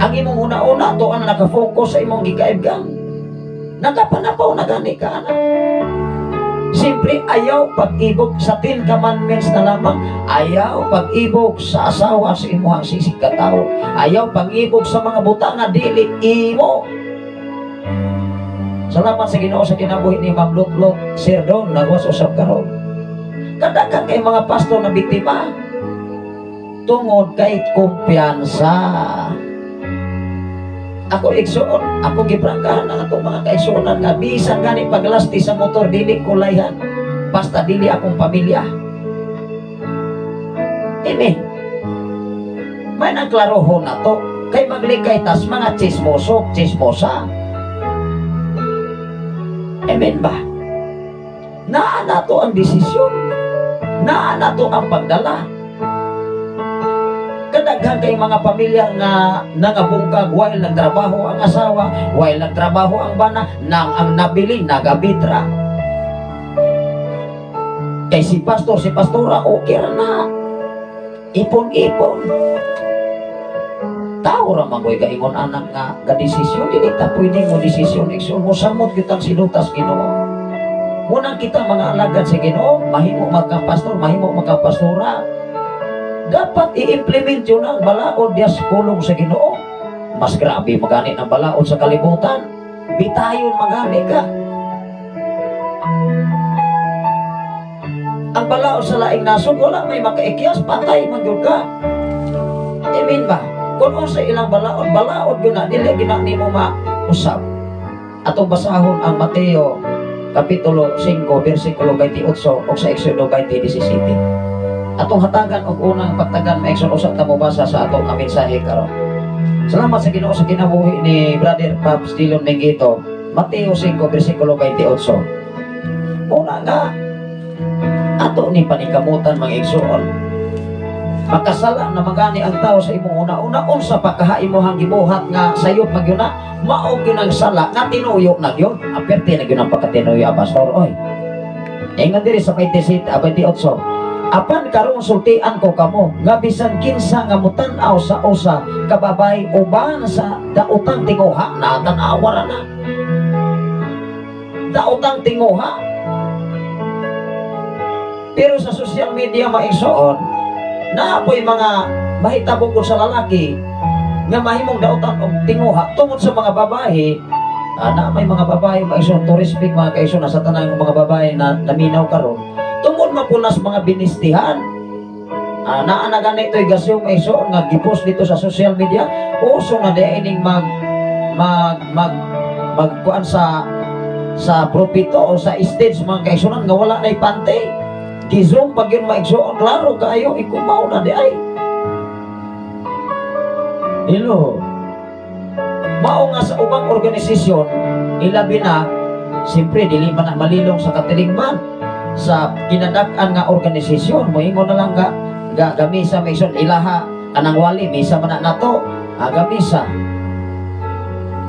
Ang imong una-una to ang nakafocus sa imong gikaibgan. Nakapanapaw na gani ka na. Siyempre ayaw pag-ibog sa 10 commandments na lamang. Ayaw pag-ibog sa asawa sa imuhang sisig katao. Ayaw pag-ibog sa mga buta nga dili imo. Salamat sa Ginoo sa kinabuhi ni Ma'am Lutlot Sir Don nagwas usab karon. Kadakan kay mga pastor na biktima tungod kay kumpiyansa. Ako igsuon, ako giprangkahan ang atong mga kaigsuonan nga bisan gani paglasti sa motor dili kulayhan basta dili akong pamilya. Amen. May nagklaroho na to kay maglikay tas mga chismoso, chismosa. Amen ba? Naa na to ang desisyon. Naa na to ang pagdala. Kadaghan kay mga pamilya nga nangabungkag while nagtrabaho ang asawa, while nagtrabaho ang bana, nang ang nabili nagabitra. Kay si pastor, si pastora, okay na. Ipon-ipon. Tao ra magoy kaingon anak nga gadesisyon, dili ta pwedeng mo desisyon, ikson mo samot kitang silutas Ginoo. Muna kita mga alagad sa Ginoo, mahimo magka-pastor, mahimo magka-pastora. Dapat i-implement yun ang balaod dias pulong sa Ginoo. Mas grabe magani ang balaod sa kalibutan. Bitayon magani ka. Ang balaod sa laing nasod wala may makaikyas, patay magyud ka. Amen ba? Kung sa ilang balaod, balaod yun na dili ginani mo mausap. Atong basahon ang Mateo Kapitulo 5 versikulo 28 o sa Exodo 20:17. Atong hatagan og unang pagtagan maigsoon usab ta mo basa sa atong mensahe karon. Salamat sa Ginoo sa kinabuhi ni Brother Pops Dillon Mengito. Mateo 5 versikulo 28. Una nga ato ni panikamutan mga igsoon. Makasala na magani ang tao sa imong una-una unsa pa kaha imong gibuhat nga sayop magyuna mao gyud ang sala nga tinuyo na gyud. Aperte na gyud ang pagkatinuyo pastor oy. Ingon diri sa 27 28. Apan karong sultian ko kamo nga bisan kinsa nga mutan-aw sa usa kababay uban sa daotang tinguha na tan-awara na. Daotang tinguha. Pero sa social media maigsoon naapoy mga mahitabo ko sa lalaki nga mahimong daotan og tinguha tungod sa mga babae. Na may mga babae maigsoon to respect mga kaigsoon sa tanang mga babae na naminaw karon. Tungod mapunas mga binistihan. Naa na ganito yung gasyong iso nga gipost dito sa social media. Uso na di ining magkuan sa propito o sa stage mga kaisunan nga wala na ipante. Gizong pag yun maigsoon, klaro kayo, ikumaw na di ay. Hello. Mao nga sa ubang organisasyon, ilabi na, siyempre dili man na malilong sa katilingman. Sa kinadak-an nga organisasyon moingon na lang gamisa may ison ilaha kanang wali misa man na nato gamisa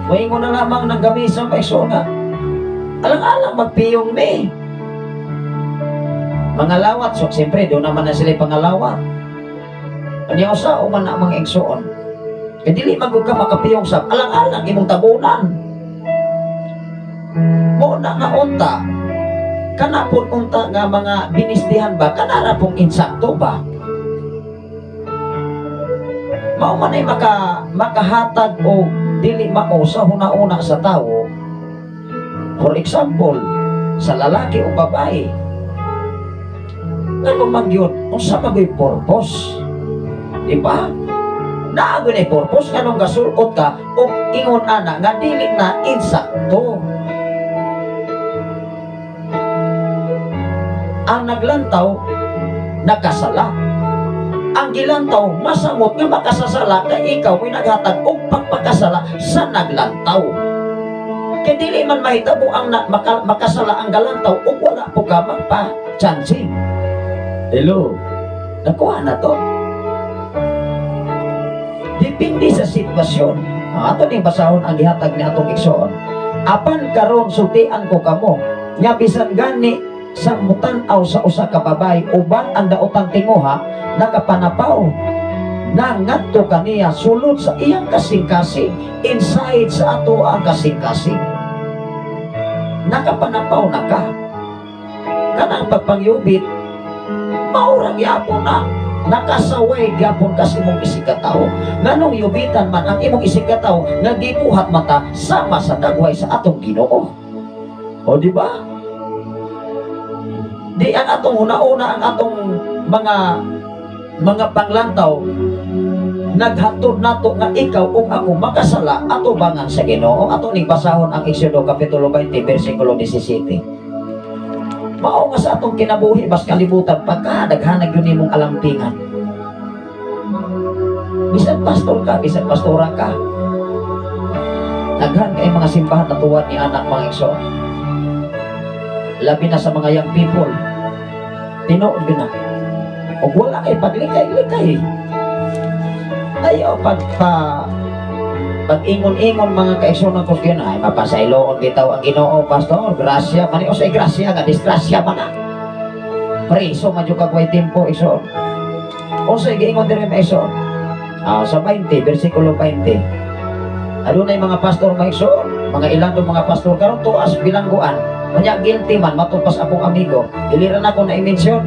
moingon na lamang ng gamisa may ison nga alang-alang magpiyong me mga lawat so siyempre doon naman na sila pangalawat kanya usa o man na mga igsoon kaya dili magod ka makapiyong sa alang-alang imong tabunan mo na nga unta kanapon unta nga mga binistihan ba kanara pong insakto ba mao man ay makahatag o dili mao sa una-una sa tao. For example sa lalaki o babae nga magyud unsa magoy purpose di ba naago na purpose kanong gasulot ka o ingon ana nga dili na insakto. Ang naglantaw, nakasala. Ang gilantaw, masamot nga makasasala na ikaw ay naghatag o pagpakasala sa naglantaw. Kaya dili man mahitabo ang makasala ang galantaw o wala po ka magpa-chancing. Hello? Nakuha na to. Depende sa sitwasyon. Ato ning basahon ang gihatag ni atong igsoon. Apan karon sultian ko kamo Nga bisan gani sa mutan-aw sa usa ka babay uban ang daotang tinguha nakapanapaw na ngadto kaniya sulod sa iyang kasing-kasing inside sa ato ang kasing-kasing. Nakapanapaw na ka kanang pagpangyubit maurang yapon na nakasaway gyapon kasi imong isikataw. Nganong yubitan man ang imong isikataw nga gibuhat mata sama sa dagway sa atong Ginoo. O di ba? Di ang atong una-una ang atong mga panglantaw naghatod nato nga ikaw ug ako makasala ato bangan sa Ginoo. Ato ning basahon ang Exodo kapitulo 20 bersikulo 17. Mao nga sa atong kinabuhi bas kalibutan pagka daghanag yun nimong alampingan. Bisan pastor ka, bisan pastora ka, daghan kay mga simbahan na tuwad ni anak mga igsoon. Labi na sa mga young people, tinuod na. O wala kay paglikay-likay. Ayaw pag-ingon-ingon mga kaigsoon ko yun, ay mapasailoon bitaw ang Ginoo, pastor, grasya, mani o sa grasya, nga disgrasya man na. Preso, madyo kagway tempo, igsoon. O sa giingon din may igsoon. Sa 20, versikulo 20. Adunay mga pastor mga igsoon, mga ilang do mga pastor karon tuas bilangguan. Manya guilty man matupas akong amigo. Iliran ako na i-mention.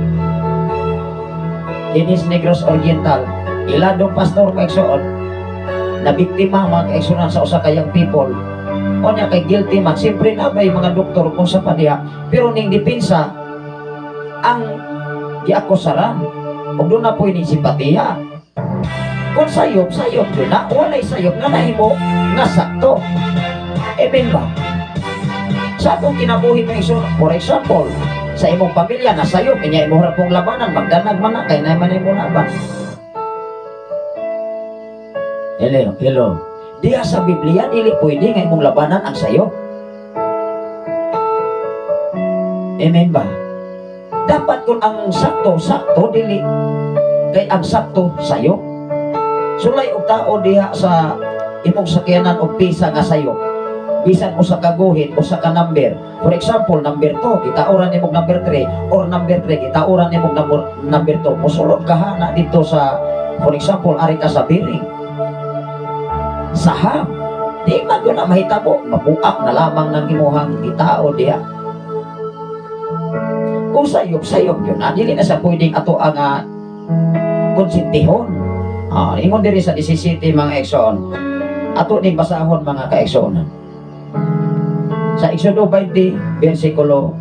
Inis Negros Oriental. Iladong pastor mga igsoon na biktima mga kaigsunan sa usa ka young people. O niya kay guilty man, siyempre na may mga doktor kung sa padiha, pero ning depensa ang giakusaran o doon na po ini simpatiya. Kung sayop doon na, walay sayop nga nahimo nga sakto. Amen ba? Sa atong kinabuhi mga igsoon, for example, sa imong pamilya na sayop, inya imo harapong labanan, magdanag man na, kay naman imo laban. Hello. Diya sa Biblia, dili pwede nga imong labanan ang sayo. Amen ba? Dapat kung ang sakto, dili. Kay ang sakto, sayo. Sulay og tao diha sa imong sakyanan o pisa nga sayo. Bisan o sa kaguhit o sa ka-number. For example, number 2, kitauran nimog number 3. Or number 3, kitauran nimog number 2. Musulod ka na dito sa, for example, ari ka sa biring. Saham, di man yun na mahitabo, mabuak na lamang ng imuhang itao diya. Kung sayop yun na, dili na sa pwedeng ato ang konsintihon. Ingon diri sa 17 mga igsoon, ato ning basahon mga kaigsoon. Sa Exodo 20, versikulo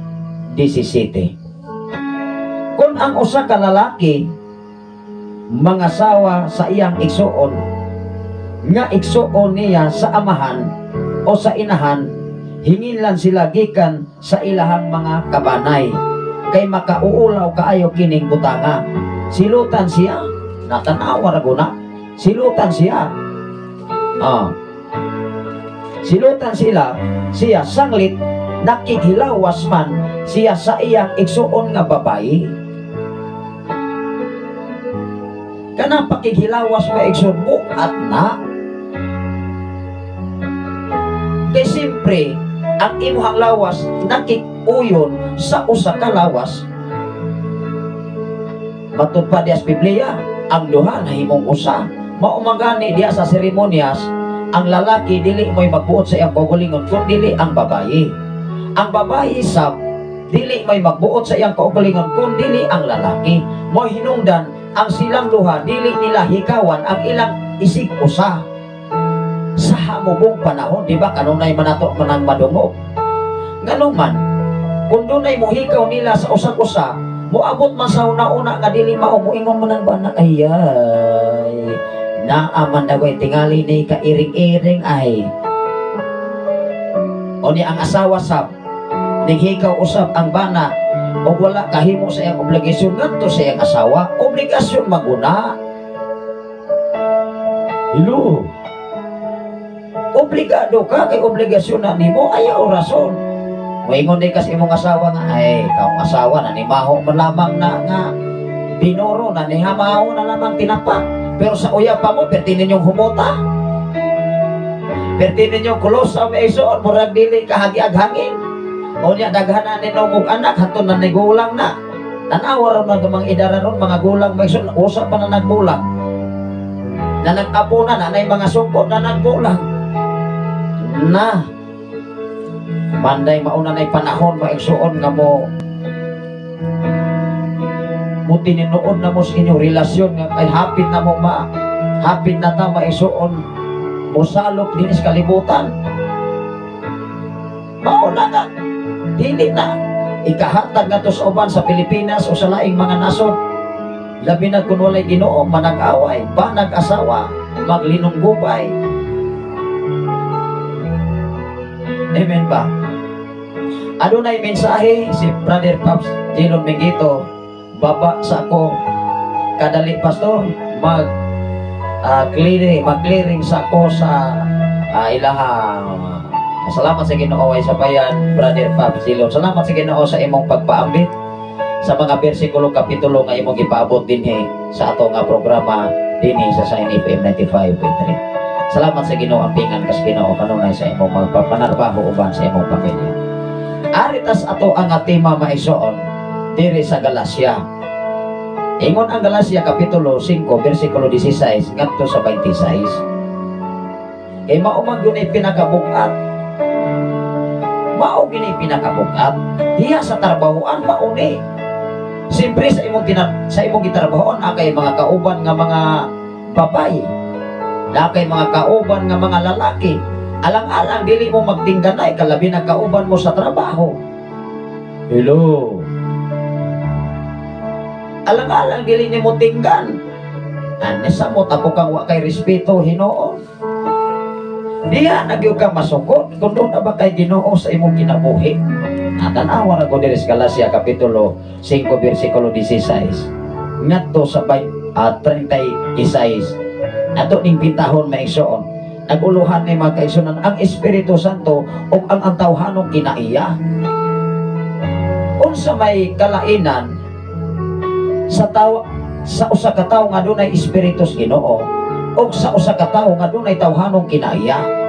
17. Kung ang usa ka lalaki mangasawa sa iyang igsoon, nga igsoon niya sa amahan o sa inahan, hinginlan sila gikan sa ilahang mga kabanay, kay makauulaw kaayo kining butanga. Silutan siya, natanawa raguna, silutan siya. Silutan siya sanglit, nakikilawas man siya sa iyang igsoon nga babayi. Kanang pakikilawas nga igsoon mo at na. Kay siyempre, ang imuhang lawas nakikuyon sa usa ka lawas. Matud pa dias Biblia, ang duha nahimong usa. Maumagani diya sa seremonyas, ang lalaki dili mo'y magbuot sa iyang kaugalingon kun dili ang babayi. Ang babayi sab dili mo'y magbuot sa iyang kaugalingon kun dili ang lalaki. Mo hinungdan ang silang duha dili nila hikawan ang ilang isig usa. Sa hamugong panahon, di ba, kanunay manato manang madungog. Ganun man, kung dunay muhikaw nila sa usag-usa, muabot man sa una-una nga dili mao, muingon mo ng bana, ayay, naaman dagway tingali ni kairing-iring ay. O ni ang asawa sab, nighikaw usab ang bana, o wala kahimo sa iyang obligasyon ngadto sa iyang asawa, obligasyon maguna. Hello. Obligado ka kay obligasyon na nimo, ayaw rason. Moingon di kasi imong asawa nga, ay kaong asawa na nimaho man lamang na nga binoro na nihamaho na lamang tinapak. Pero sa uya pa mo, perti ninyong humuta, perti ninyong kulos sa maisoon, murag dili kahagi-aghangin. O niya daghanan ni nung anak haton na nigulang na. Tanawa ron na gamang idara ron mga gulang maigsoon usa pa na nagbulang. Na nag-apo na nanay mga sugod na nagbulang. Na manday mauna nay panahon maigsoon nga mo tininuod na mo sa inyong relasyon nga kay hapit na mo hapit na ta maigsoon mo salop din sa kalibutan. Mauna nga dili na ikahatag na to sa uban sa Pilipinas o sa laing mga nasod. Labi na kung walay Ginoo, manag-away, nag-asawa, maglinunggubay. Amen ba? Ano na yung mensahe? Si Brother Pops Jilon Mingito, baba sa ako, kadali pastor, mag-clearing sa ako sa ilaha. Salamat sa Ginoo ay sabayan, Brother Pops Jilon. Salamat sa Ginoo sa imong pagpaambit sa mga bersikulo kapitulo nga imong ipaabot dinhi sa ato nga programa dinhi sa Sign FM 95.3. Salamat sa Ginoo ampingan kas Ginoo kanunay sa imong magpapanarbaho uban sa imong pamilya. Aritas ato ang tema maigsoon diri sa Galacia. Ingon ang Galacia kapitulo 5 bersikulo 16 ngadto sa 26. Kay mao man gyud pinakabugat. Mao gini pinakabugat. Diya sa trabahoan mauni. Siyempre sa imong gitrabahoon akay mga kauban nga mga babae, akay mga kauban nga mga lalaki. Alang-alang dili mo magtingganay kalabi na kauban mo sa trabaho. Hello. Alang-alang dili nimo tinggan. Anesa mo tapo kang wa kay respeto Hinoon. Diya nagyud ka masukot kun doon na ba kay Ginoo sa imong kinabuhi. Tanawa na ko diri sa Galacia kapitulo 5 bersikulo 16 ngadto sa 36 ato ning bintahon maigsoon naguluhan ni mga kaigsunan ang Espiritu Santo o ang antawhanong kinaiya. Unsa may kalainan sa usa ka tawo nga dunay Espiritu sa Ginoo o sa usa ka tawo nga dunay tawhanong kinaiya.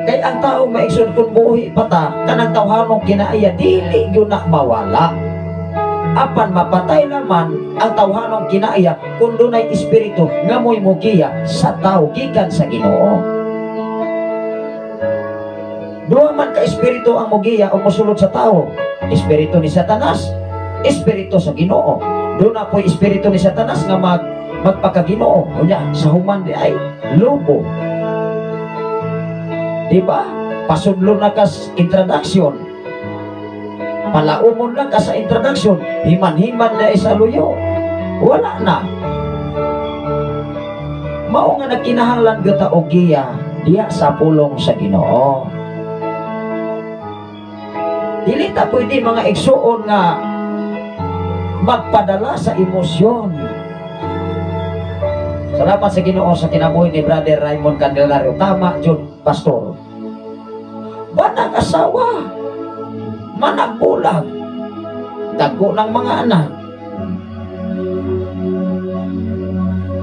Kay ang tao maigsoon kung buhi pata kanang tawhanong kinaiya dili gyud na mawala. Apan mapatay naman ang tawhanong kinaiya kung dunay espiritu nga mo'y mugiya sa tao gikan sa Ginoo. Duha man ka espiritu ang mugiya o mosulod sa tao. Espiritu ni Satanas, espiritu sa Ginoo. Doon na po'y espiritu ni Satanas nga magpakaginoo. Unya sa human di ay lobo. Diba? Pasudlo na ka sa introduction. Palaumon lang ka sa introduction. Himan-himan na isa luyo. Wala na. Mao nga nagkinahanglan gata og giya diya sa pulong sa Ginoo. Dili ta pwede mga igsuon nga magpadala sa emosyon. Salamat sa Ginoo sa kinabuhi ni Brother Raymond Candelario. Tama jud pastor. Banang asawa, managbulag, dago ng mga anak.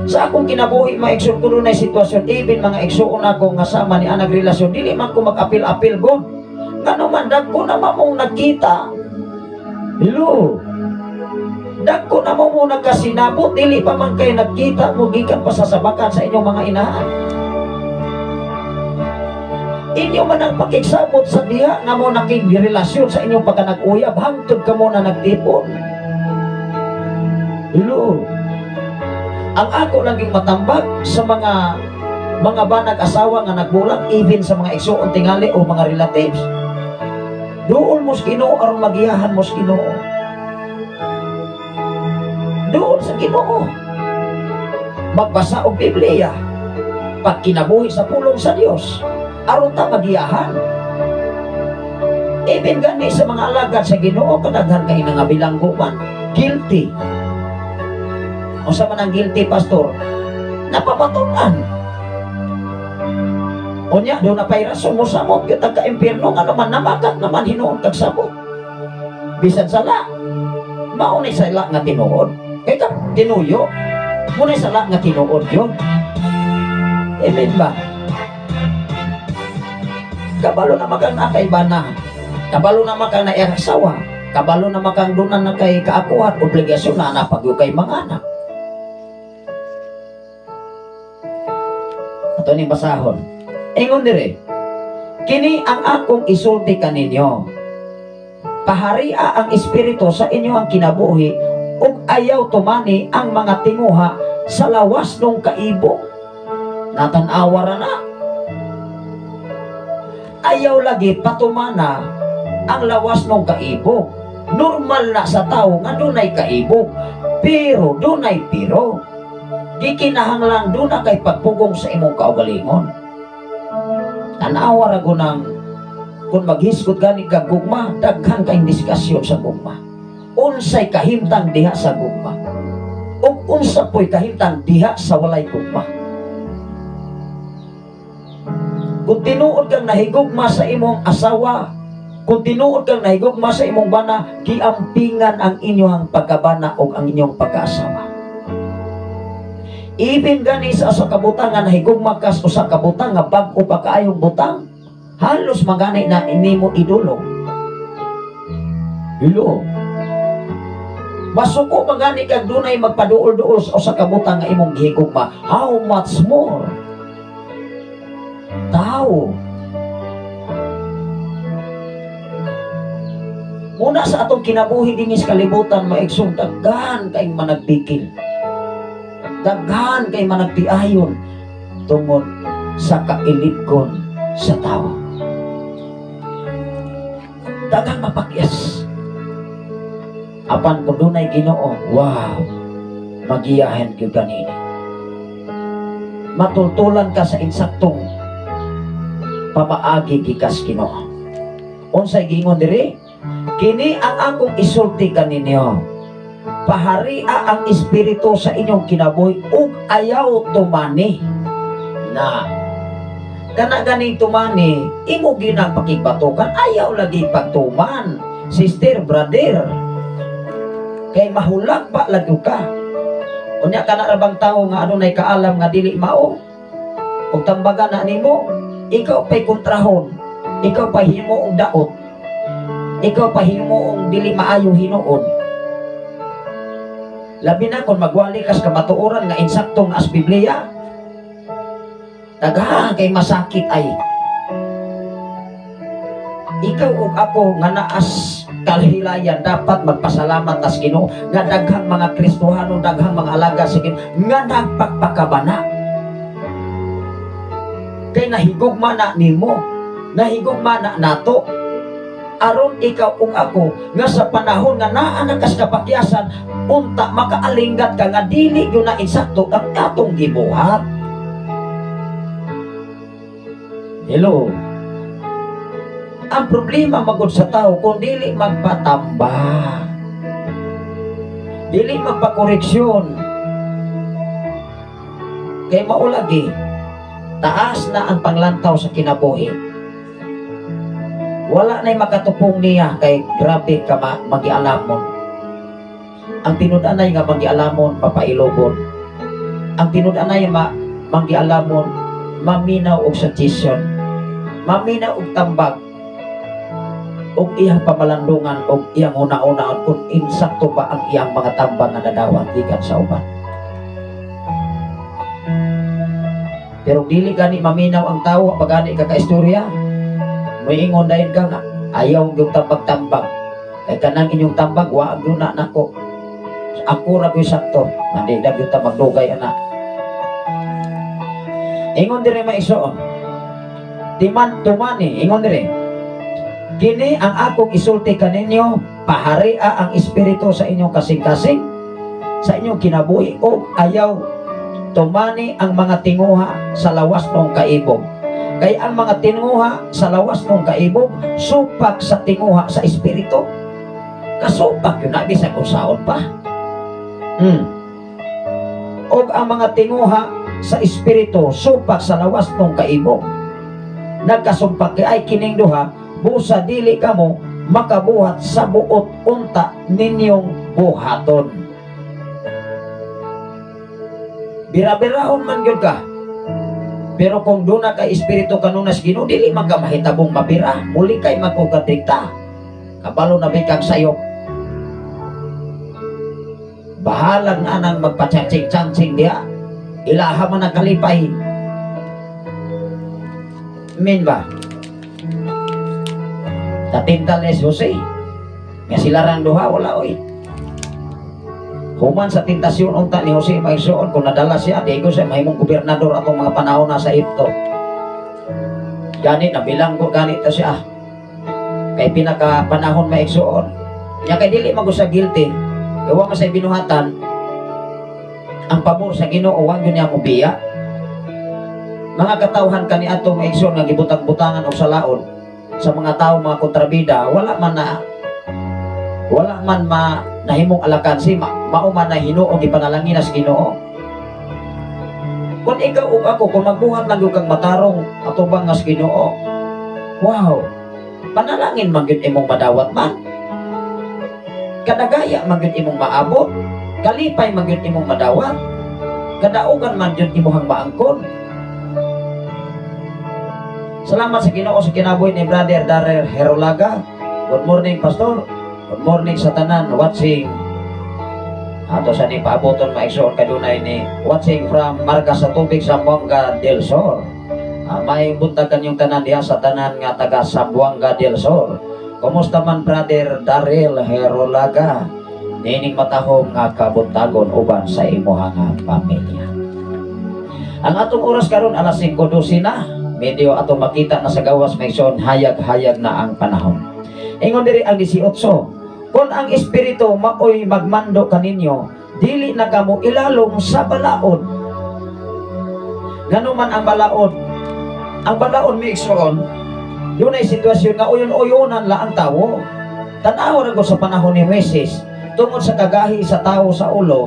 Sa akong kinabuhi maigsoon ko na sitwasyon, even mga igsuon ako nga sama ni anag relasyon, dili man ko mag-apil-apil ko. Kano man dago na mamong nagkita. Hello. Dagko na mo muna kasinabot, dili pa man kayo nagkita mo gikan pasasabakan sa inyong mga inahan. Inyo man ang pakigsabot sa diha nga mo naging relasyon sa inyong pagkanag-uyab hangtod ka mo na nagtipon. Hello. Ang ako naging matambag sa mga banag-asawa nga nagbulag, even sa mga igsuon tingali o mga relatives. Doon mo sa Ginoo aron magiyahan mo sa Ginoo. Doon sa Ginoo magbasa og Biblia, pagkinabuhi sa pulong sa Dios aron ta magiyahan. Even gani sa mga alagad sa Ginoo kadaghan kay nga bilangguman guilty. Unsa man ang guilty pastor? Napapatunan. Unya do na pay rason mo samot gyud ka impierno nga naman namakat naman hinuon kag sabot. Bisan sala mao ni sala nga tinuod. Kaya ka, tinuyo. Muna'y sala nga tinuod yun. Amen ba? kabalo na makang nakay bana, kabalo na makang naiasawa, kabalo na makang dunan na kay kaakuhan, obligasyon na napagyo kay mga anak. Ito ni basahon. Ingon dire, kini ang akong isulti kaninyo. Paharia ang espiritu sa inyo ang kinabuhi, ug ayaw tumani ang mga tinguha sa lawas ng kaibog. Natanawa na. Ayaw lagi patumana ang lawas ng kaibog. Normal na sa tao nga dunay kaibog, pero dunay piro. Gikinahanglang duna kay pagpugong sa imong kaugalingon. Tanawa ra gunang kung maghisgot gani kag gugma, daghan kay diskasyon sa gugma. Unsay kahimtang diha sa gugma, ug unsa po'y kahimtang diha sa walay gugma. Kung tinuod kang nahigugma sa imong asawa, kung tinuod kang nahigugma sa imong bana, giampingan ang inyong pagkabana o ang inyong pagkaasawa. Even gani sa kabutang nga nahigugma kas o sa kabutang nga bag-o pa kaayong butang, halos magani na inimo idolo. Ilo. Masuko magani kag dunay magpaduol-duol sa kabutang nga imong gihigugma. How much more? Tao. Muna sa atong kinabuhi dingis kalibutan, maigsong daghan kay managpikil. Daghan kay managtiayon tungod sa kailigon sa tao. Daghan mapakyas. Apan kung dunay Ginoo, wow, magiyahen gyud kanini. Matultulan ka sa insaktong pamaagi gikas Ginoo. Unsay gingon diri? Kini ang akong isulti kaninyo. Paharia ang espiritu sa inyong kinabuhi ug ayaw tumani na kana gani tumani imo ginang pakibatukan, ayaw lagi pagtuman, sister, brother, kay mahulag pa lagi ka. Unya kana ra bang tawo nga adunay kaalam nga dili mao ug tambagan na nimo, ikaw pay kontrahon, ikaw pay himo og daot, ikaw pay himo og dili maayo hinuon. Labi na kung magwali kas kamatuoran nga insaktong as Biblia, daghan kay masakit ay. Ikaw ug ako nga naas kalhilayan dapat magpasalamat tas Ginoo nga daghang mga Kristohano, daghang mga alaga sa Ginoo nga nagpagpakabana. Kay nahigugma na nimo, nahigugma na nato. Aron ikaw ug ako nga sa panahon nga naa na kas kapakyasan, unta makaalinggat ka nga dili gyud na insakto ang atong gibuhat. Hello. Ang problema magud sa tao kung dili magpatamba, dili magpakoreksyon, kay maulagi taas na ang panglantaw sa kinabuhi. Wala na'y makatupong niya kay grabe ka magialamon. Ang tinud-anay nga magialamon papailobon. Ang tinud-anay magialamon maminaw og suggestion, maminaw og tambag, og iyang pamalandungan og iyang una-unaon kung insakto ba ang iyang mga tambag nga nadawat gikan sa uban. Pero dili gani maminaw ang tawo pagani ka kaistorya. Moingon dayon ka nga ayaw gyud tambag-tambag. Kay kanang inyong tambag wa gyud na nako. Ako ra gyud sakto, mandi na gyud ta magdugay ana. Ingon dire maiso. Timan tumani, ingon dire. Kini ang akong isulti kaninyo, paharia ang espiritu sa inyong kasing-kasing, sa inyong kinabuhi o ayaw tumani ang mga tinguha sa lawas ng kaibog. Kay ang mga tinguha sa lawas ng kaibog, supak sa tinguha sa espiritu. Kasupak yun na, bisag usaon pa. O ang mga tinguha sa espiritu, supak sa lawas ng kaibog. Nagkasumpak ay kining duha, busa dili kamo makabuhat sa buot unta ninyong buhaton. Bira-biraon man yun ka. Pero kung doon na kay espiritu kanuna sa Ginoo, dili man ka mahitabong mapira, muli kay magkukatrikta. Kabalo na bikang sayop. Bahalag na nang magpachansing-chansing diya. Ilaha man ang kalipay. Amen ba? Tatintal ni Jose. Nga sila rang duha, wala oy. Human sa tentasyon unta ni Jose maigsoon kung nadala siya, di ko siya mahimong gobernador atong mga panahon na sa Egypto. Ganit, nabilang ko ganit to siya. Kay pinaka panahon maigsoon. Nya kay dili man ko sa guilty. Ewa man sa binuhatan. Ang pabor sa Ginoo wag yun niya mo biya. Mga katawhan kani ato maigsoon nga gibutang-butangan og salaon sa mga tao mga kontrabida, wala man nahimong alakan si mauman na hinuo gipanalangin sa Ginoo. Kung ikaw ug ako kung magbuhat lang yung kang matarong atubang nga sa Ginoo, wow, panalangin man gyud imong madawat man, kadagaya man gyud imong maabot, kalipay man gyud imong madawat, kadaugan man gyud imong maangkon. Salamat sa Ginoo sa kinabuhi ni Brother Darrell Herolaga. Good morning, Pastor. Good morning sa tanan watching. Ato sa ni paaboton maigsoon kadunay ni watching from Marga sa Tubig, Zamboanga del Sur. May buntag kanyong tanan diha sa tanan nga taga Zamboanga del Sur. Kumusta man Brother Darrell Herolaga? Nining matahong nga kabuntagon uban sa imuhang pamilya. Ang atong oras karon alas 5:12 na. Medyo atong makita na sa gawas maigsoon hayag-hayag na ang panahon. Ingon diri ang 18. Kung ang espiritu maoy magmando kaninyo, dili na kamo ilalom sa balaod. Ganuman ang balaod. Ang balaod maigsoon, yun ay sitwasyon nga uyon-uyonan la ang tawo. Tanaw ra ko sa panahon ni Moises, tungod sa kagahi sa tawo sa ulo.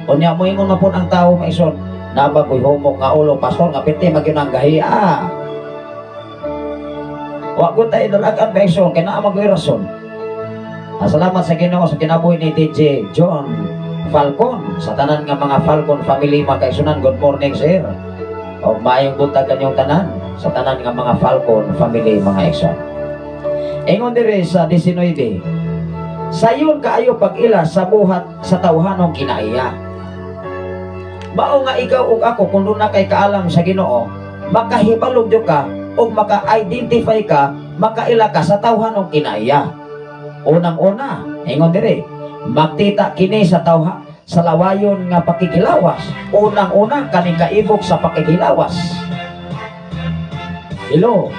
Unya mo ingon na po ang tawo maigsoon, nabagoy humok nga ulo, pastor nga piti magyun ang gahiya. Wa ko tayo dalagan maigsoon kay naa magoy rason. Salamat sa Ginoo sa kinabuhi ni DJ John Falcon sa tanan nga mga Falcon family magkaisunan. Good morning sir. O maayong buntag kanyong tanan sa tanan nga mga Falcon family mga igsoon. Ingon diri sa 19. Sayon kaayo pag-ila sa buhat sa tawhanong kinaiya. Mao nga ikaw ug ako kung doon na kay kaalam sa Ginoo, makahibalog jud ka o maka-identify ka, makaila ka sa tawhanong kinaiya. Unang-una, ingon dire, magtita kini sa sa lawayon nga pakikilawas. Unang-una kaning kaibog sa pakikilawas. Hello.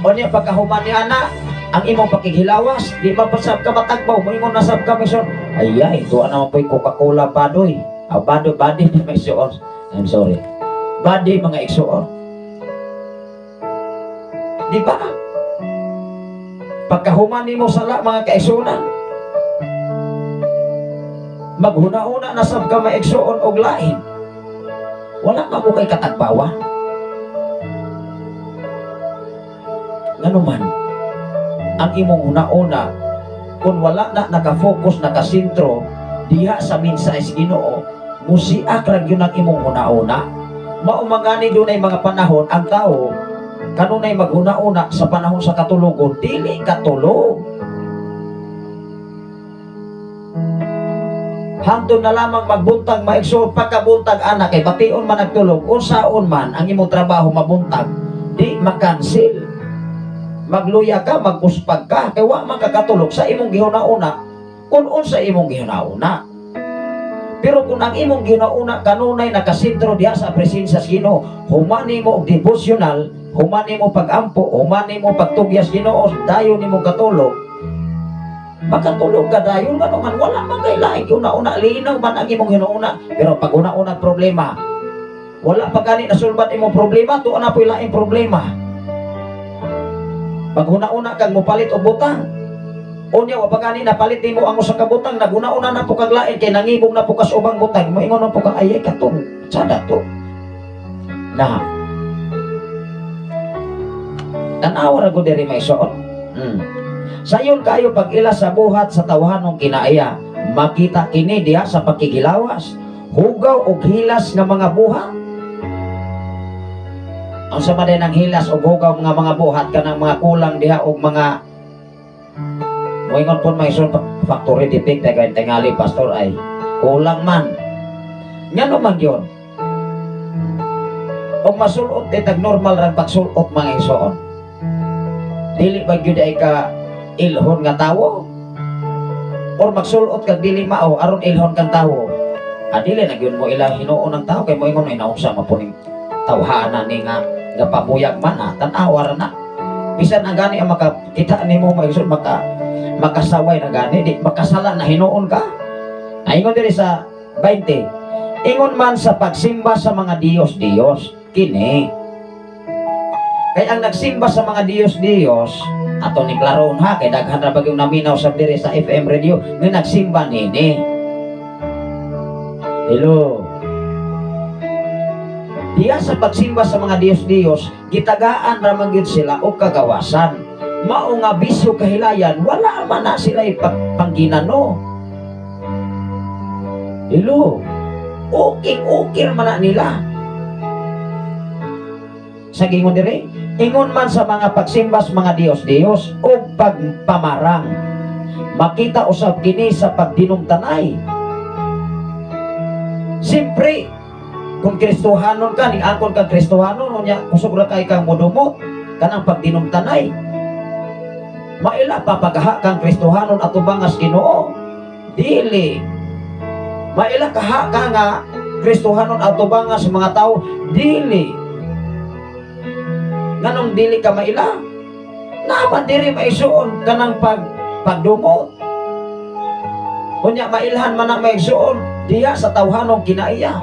Unya pagkahuman ni ana ang imong pakikilawas, di ba pasab ka matagbaw mo ingon nasab ka mission. Ayay, tuwa naman po'y Coca-Cola badoy. Badoy body mga igsoon. I'm sorry. Body mga igsoon. Di ba? Pagkahuman mo sala mga kaigsunan, maghuna-una na sab ka maigsuon og lain, wala ka mo kay katagbawan. Nganuman ang imong una-una kung wala na nakafocus, nakasintro diha sa mensahe sa Ginoo, musiak ra gyud ang imong una-una. Maumangani dunay mga panahon ang tao kanunay maghuna-una sa panahon sa katulugon, dili katulog. Hangtod na lamang magbuntag maigsoon pagkabuntag anak kay bation man nagtulog unsaon man ang imong trabaho mabuntag, di makansil. Magluya ka, magpuspag ka, kay wa man kakatulog sa imong gihuna-una kung unsa imong gihuna-una. Pero kung ang imong gihuna-una kanunay nakasentro diha sa presensya sa Ginoo, humani mo og devotional, humani mo pag-ampo, humani mo pagtugyas Ginoo, dayon nimo katulog. Makatulog ka dayon nga naman, wala man kay lain una-una, linaw man ang imong gihuna-una. Pero pag una-una problema, wala pa gani nasulbat imong problema, tuwa na po'y laing problema. Pag una-una kag mopalit og butang, unya wa pa gani napalit nimo ang usa ka butang, naguna-una na po kag lain kay nangibog na po kas ubang butang, moingon na po kag ayay katong sada to. Na tanaw ra gud diri may suot. Sayon kayo pag-ila sa buhat sa tawhanong kinaiya, makita kini diha sa pakikilawas, hugaw og hilas nga mga buhat. Ang sama din ng hilas o hugaw mga buhat ka ng mga kulang diha o mga moingon po may isun factory defect kay tingali pastor ay kulang man. Ngano man yun? O masulot tag normal ran pagsulot mga igsoon. Dili ba gyud ay ka ilhon nga tawo? Or magsulot kag dili mao aron ilhon kang tawo? Dili na gyud mo ilang hinuon ng tao kay moingon ay naunsa mapuning tawhana ni nga pabuyag man tan-awa na. Bisan ang gani ang makakita nimo maigsoon makasaway na gani di makasala na hinuon ka. Ingon diri sa 20. Ingon man sa pagsimba sa mga Diyos kini. Kay ang nagsimba sa mga Diyos ato ni klaron ha kay daghan ra bagyong naminaw sa diri sa FM radio nga nagsimba nini. Hello. Diya sa pagsimba sa mga Diyos gitagaan ra man gyud sila og kagawasan. Mao nga bisyo kahilayan wala man na sila pangginano. Hello. Okay man na nila. Sa gingon dire, ingon man sa mga pagsimba sa mga Diyos o pagpamarang. Makita usab kini sa pagdinumtanay. Siyempre, kung Kristohanon ka, ning-angkon kang Kristohanon, unya kusog ra kay kang modumot, kanang pagdinumtanay. Maila papagaha kang Kristohanon ato bangas Ginoo. Dili. Maila kaha ka nga Kristohanon ato bangas mga tao. Dili. Nganong dili ka maila? Naman diri maisuon kanang pagdumot. Unya mailhan man ang maisuon diya sa tawhanong kinaiya.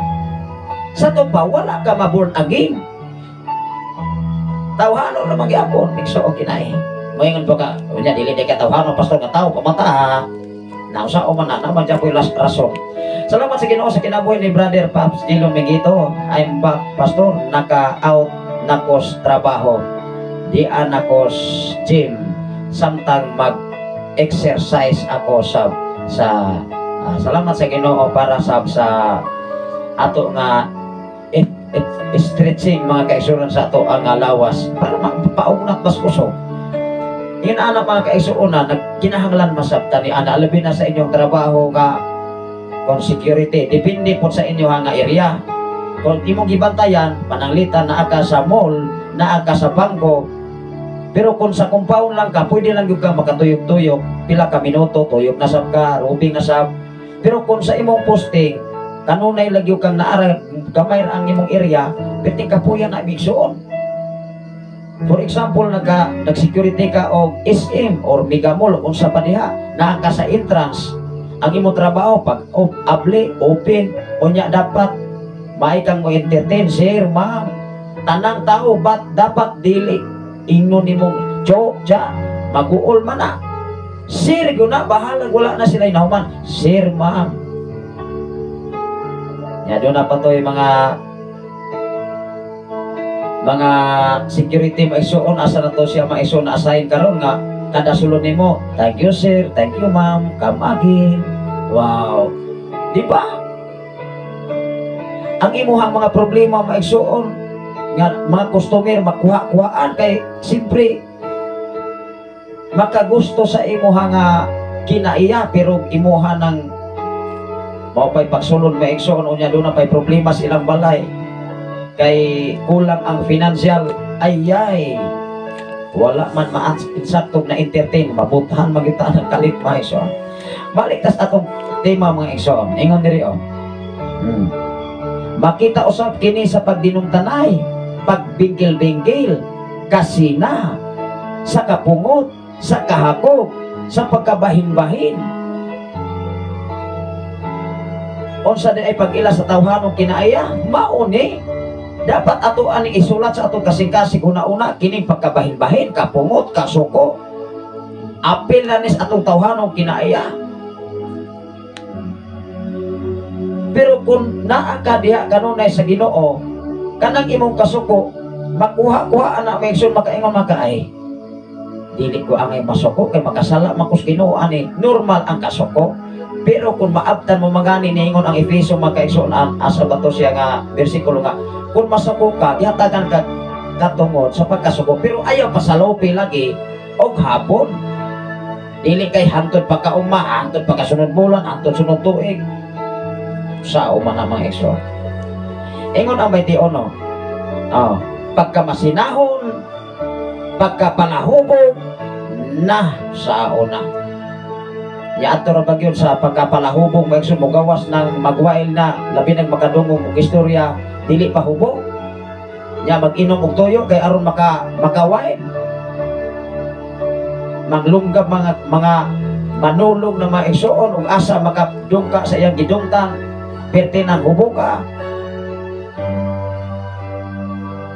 Sa tupa wala ka ma-born again. Tawhanon na magyapon igsuon kinai. Moingon po ka, unya dili ka tawhanon pastor nga tao pamata ha. Nausa o man na naman dyan po yung last rason. Salamat sa Ginoo sa kinabuhi ni Brother Paps Dilo Miguito. I'm back pastor, naka-out nakos trabaho. Diyan nakos gym. Samtang mag-exercise ako sa salamat sa Ginoo para sa ato nga stretching mga kaisuran sa ato ang lawas para magpaunat mas kusog. Yung anak mga kaisuuna nagkinahanglan masabta ni ana alabi na sa inyong trabaho nga kung security depende po sa inyo nga area. Kung imong gibantayan pananglitan na aka sa mall na aka sa bangko. Pero kung sa compound lang ka, pwede lang yung ka makatuyok-tuyok, pila ka minuto, tuyok na sab ka, rubing na sab. Pero kung sa imong posting, kanunay lagi kang naara, gamay ang imong area, pwede ka po yan na bigsoon. For example, nag-security ka o SM or Mega Mall, unsa pa diha, na ka sa entrance, ang imong trabaho, pag able, open, unya dapat, may kang mo entertain, sir, ma'am, tanang tao, ba't dapat dili? Ingnon ni mong ja mag-uol man na sir guna bahala wala na sila inahuman sir ma'am ya doon na pa to yung mga security maisuon asa na to siya maisuon na assign karon nga kada sulod nimo thank you sir thank you ma'am come again wow di ba ang imuhang mga problema maisuon nga mga customer makuha-kuhaan kay siyempre makagusto sa imuha nga kinaiya pero imuha ng maupay pagsulod maigsoon unya doon na pay problema sa ilang balay kay kulang ang financial ayay wala man maansaktok na entertain mabutahan magita ng kalit maigsoon balik tas atong tema mga igsoon ingon diri makita usab kini sa pagdinumtanay pagbinggil-binggil, kasina, sa kapungot, sa kahakog, sa pagkabahin-bahin. Unsa din ay pag-ila sa tawhanong kinaaya, mauni. Dapat ato aning isulat sa atong kasing-kasing una-una, kining pagkabahin-bahin, kapungot, kasuko. Apil na nis atong tawhanong kinaaya. Pero kung naa ka diha kanunay sa Ginoo, kanang imong kasuko makuha-kuha anak maigsoon makaingon makaay dili ko ang masuko kay makasala makus Ginoo ani normal ang kasuko pero kung maabtan mo magani niingon ang Efeso makaigsoon asa bato siya nga bersikulo nga kung masuko ka ihatagan ka katungod sa pagkasugo pero ayaw pasalopi lagi og hapon. Dili kay hantod pagkauma, hantod pagkasunod bulan, hantod sunod tuig. Sa uma na mga igsoon. Ingon ang may tiono. Pagka masinahon, pagka palahubog, na sa una. Yato ra bagyon sa pagkapalahubog mga igsoon mo gawas ng magwail na labi nag makadungog og istorya dili pa hubog. Nya mag-inom og toyo kay aron makawail. Maglunggab mga manulong na mga igsoon ug asa makadungka sa iyang gidungtan pertinan hubog ka.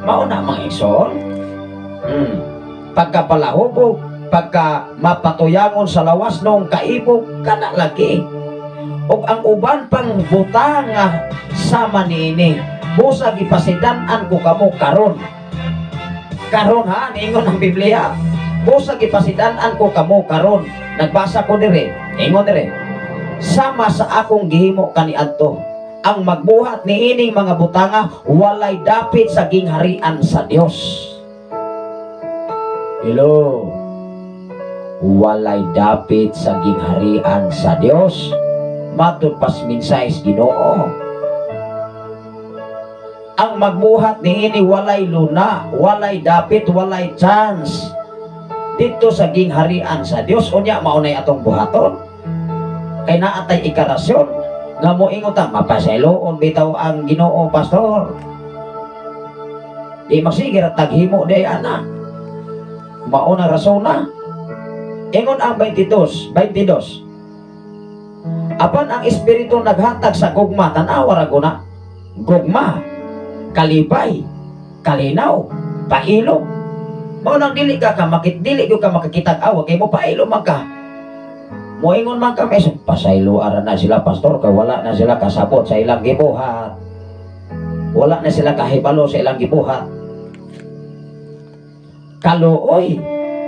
Mauna mga igsoon. Pagkapalahubog, pagka mapatuyangon sa lawas nung kaibog kana lagi. Ug ang uban pang butang sa manini busa gipasidan-an ko kamo karon. Karon ha, ingon ang Biblia. Busa gipasidan-an ko kamo karon. Nagbasa ko dire, ingon dire. Sama sa akong gihimo kaniadto. Ang magbuhat niining mga butanga walay dapit sa gingharian sa Dios. Hello. Walay dapit sa gingharian sa Dios. Matud pas minsayes Ginoo. Ang magbuhat niini walay luna, walay dapit, walay chance dito sa gingharian sa Dios. Unya maunay atong buhaton. Kay naatay ikarasyon nga moingon ta mapasayloon bitaw ang Ginoo pastor. Di magsigir taghimo di ana. Mauna rason na. Ingon ang 22. Apan ang espiritu naghatag sa gugma tanawa ra guna. Gugma, kalibay, kalinaw, pailog. Mao nang dili ka makakitag awa kay mo pailo man ka. Moingon man ka mes pasaylo ara na sila pastor kay wala na sila kasabot sa ilang gibuhat. Wala na sila kahibalo sa ilang gibuhat. Kaluoy,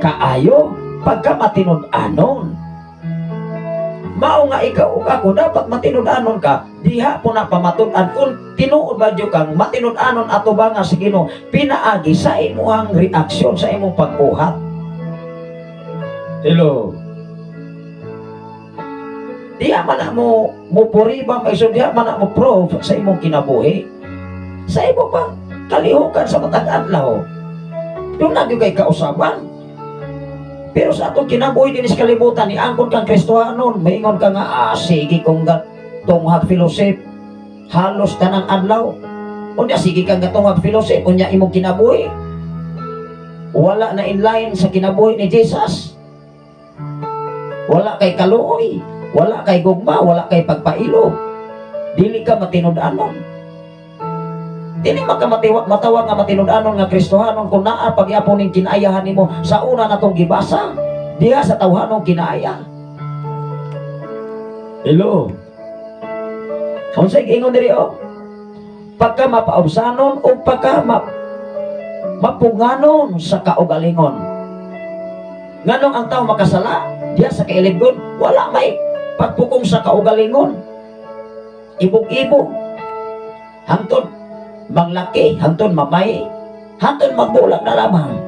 kaayo pagka matinud-anon. Mao nga ikaw ug ako dapat matinud-anon ka. Diha po na pamatud-an kung tinuod ba jud kang matinud-anon ato ba nga sa Ginoo pinaagi sa imong reaksyon sa imong pagbuhat. Hello. Diha man na mo puriba maiso, diha man na mo prove sa imong kinabuhi. Sa imong pang kalihukan sa matag adlaw. Doon na gyud kay kausaban. Pero sa atong kinabuhi din sa kalibutan ni angkon kang Kristohanon, maingon ka nga sige kong tunghag fellowship halos tanang adlaw. Unya sige kang tunghag fellowship unya imong kinabuhi. Wala na in line sa kinabuhi ni Jesus. Wala kay kaluoy, wala kay gugma, wala kay pagpailo. Dili ka matinud-anon. Dili matawag nga matinud-anon nga Kristohanon kung naa pagyapon ning kinaayahan nimo sa una natong gibasa diha sa tawhanong kinaaya. Hello. Unsay ingon diri pagka mapaubsanon o pagka mapunganon sa kaugalingon. Nganong ang tao makasala diha sa kailigon wala may pagpukong sa kaugalingon. Ibog-ibog hangtod manglaki, hantun mamay, hantun magbulag na lamang.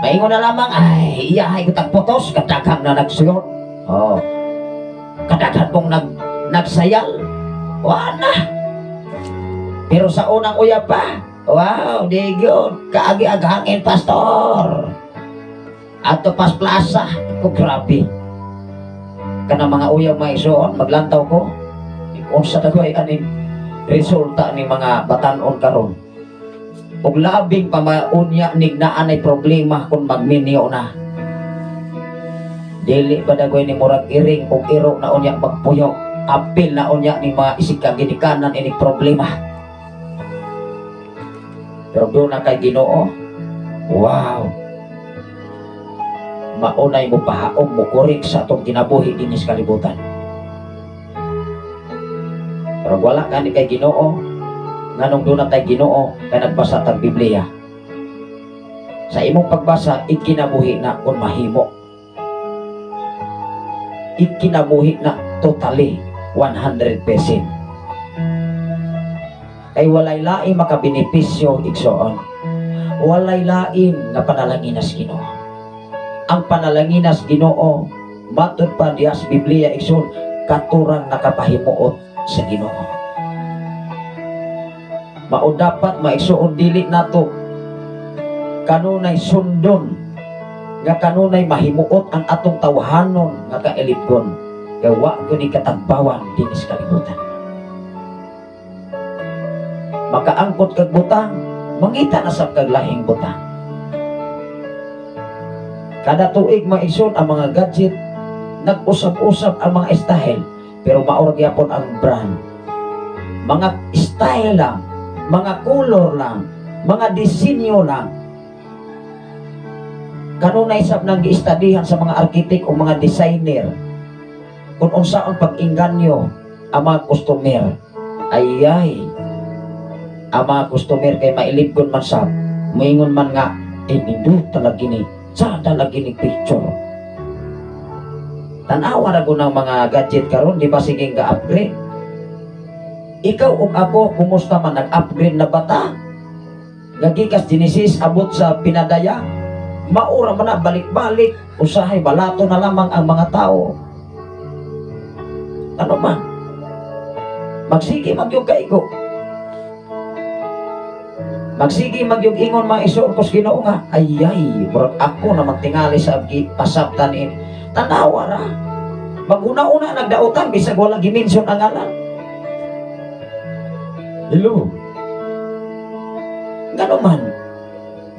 Maingon na lamang, ay, iyahay ko tagpotos, kadaghang na nagsuyon. Kadaghan pong nagsayal. Wala. Pero sa unang uyab pa, wow, di yun, kaagi-aghangin, pastor. Ato pas plaza, ko grabe. Kanang mga uyab maisuon, maglantaw ko. Kung sa tagoy aning resulta ni mga batanon karon ug labing pamaunya nignaan ay problema kung magminyo na dili ba dagoy ni murag iring ug iro na unya magpuyo apil na unya ni mga isika ginikanan ini problema. Pero doon na kay Ginoo, wow, maunay mo pahaom mo kurik sa atong kinabuhi din sa kalibutan. Pero wala ka ni kay Ginoo, nganong doon na tayo Ginoo kaya nagbasa tag Biblia. Sa imong pagbasa, ikinabuhi na kung mahimo. Ikinabuhi na totally 100%. Kay walay lain makabenepisyo igsoon. Walay lain nga panalanginas Ginoo. Ang panalanginas Ginoo matud pa diha sa Biblia igsoon katurang nakapahimuot sa Ginoo. Mao dapat maigsoon dili nato kanunay sundon nga kanunay mahimuot ang atong tawhanon nga kaelipgon kay wa gyud katagbawan dinis kalibutan. Makaangkot kag butang, mangita na sa kaglahing butang. Kada tuig maigsoon ang mga gadget, nag-usap-usap ang mga style, pero maura gyapon ang brand. Mga style lang, mga color lang, mga disenyo lang. Kanunay sab nang giistadihan sa mga arkitek o mga designer kung unsaon pag-inganyo ang mga customer. Ayay, ang mga customer kay mailibgon man sab, moingon man nga, nindot talag gini, sada lagi ni picture. Tanawa ra ko ng mga gadget karon, di ba siging ga-upgrade? Ikaw ug ako, kumusta man nag-upgrade na bata? Nagikas Genesis abot sa pinadaya, maura man na balik-balik, usahay balato na lamang ang mga tao. Ano man? Magsige magyug kaigo. Magsige magyug ingon mga isuon kos Ginoo nga, ayay, murag ako na magtingali sa pasabtan ini. Tanawa ra. Maguna-una nagdautan bisag wala gimension ang ngalan. Hello. Ngano man?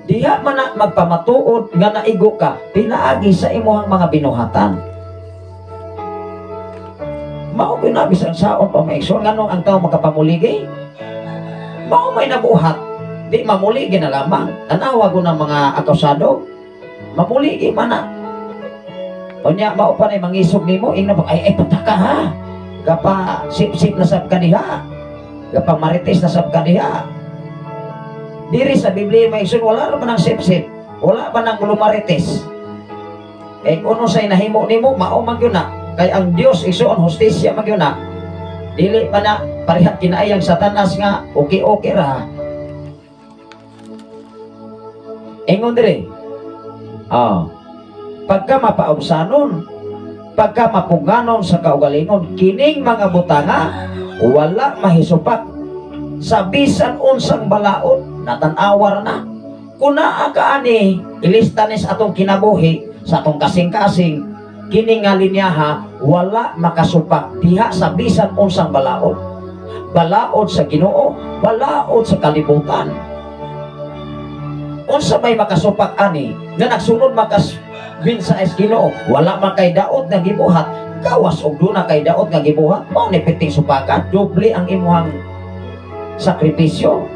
Diha man na magpamatuod nga naigo ka pinaagi sa imuhang mga binuhatan. Mao binabis ang saon pa maigsoon nganong ang tao magkapamuligi. Mao may nabuhat. Di mamuligi na lamang. Tanawa ko ng mga akusado. Mamuligi man na. O niya, mao pa na mangisog nimo, ingna ba, ay pataka ha. Gapa sip-sip na sab kaniha. Gapa marites na sab kaniha. Diri sa Biblia may isun, wala naman ang sip-sip. Wala pa nang lumarites. Eh kuno say nahimo nimo, mao man yun na. Kay ang Dios isuon, hustisya man yun na. Dili pa na, parihat kinaayang satanas nga, okay-okay ra. Ingon dire. Pagka mapaubsanon, pagka mapuganon sa kaugalingon, kining mga butanga wala mahisupak sa bisan unsang balaod, natanawar na. Kuna ka ani ilistanis atong kinabuhi sa atong kasing-kasing, kining nga linyaha wala makasupak diha sa bisan unsang balaod. Balaod sa Ginoo, balaod sa kalibutan. Unsa may makasupak ani nga nagsunod makas binsa es Ginoo, wala man kay daot nga gibuhat, gawas og duna kay daot nga gibuhat, mao ni piting supakan, doble ang imuhang sakripisyo.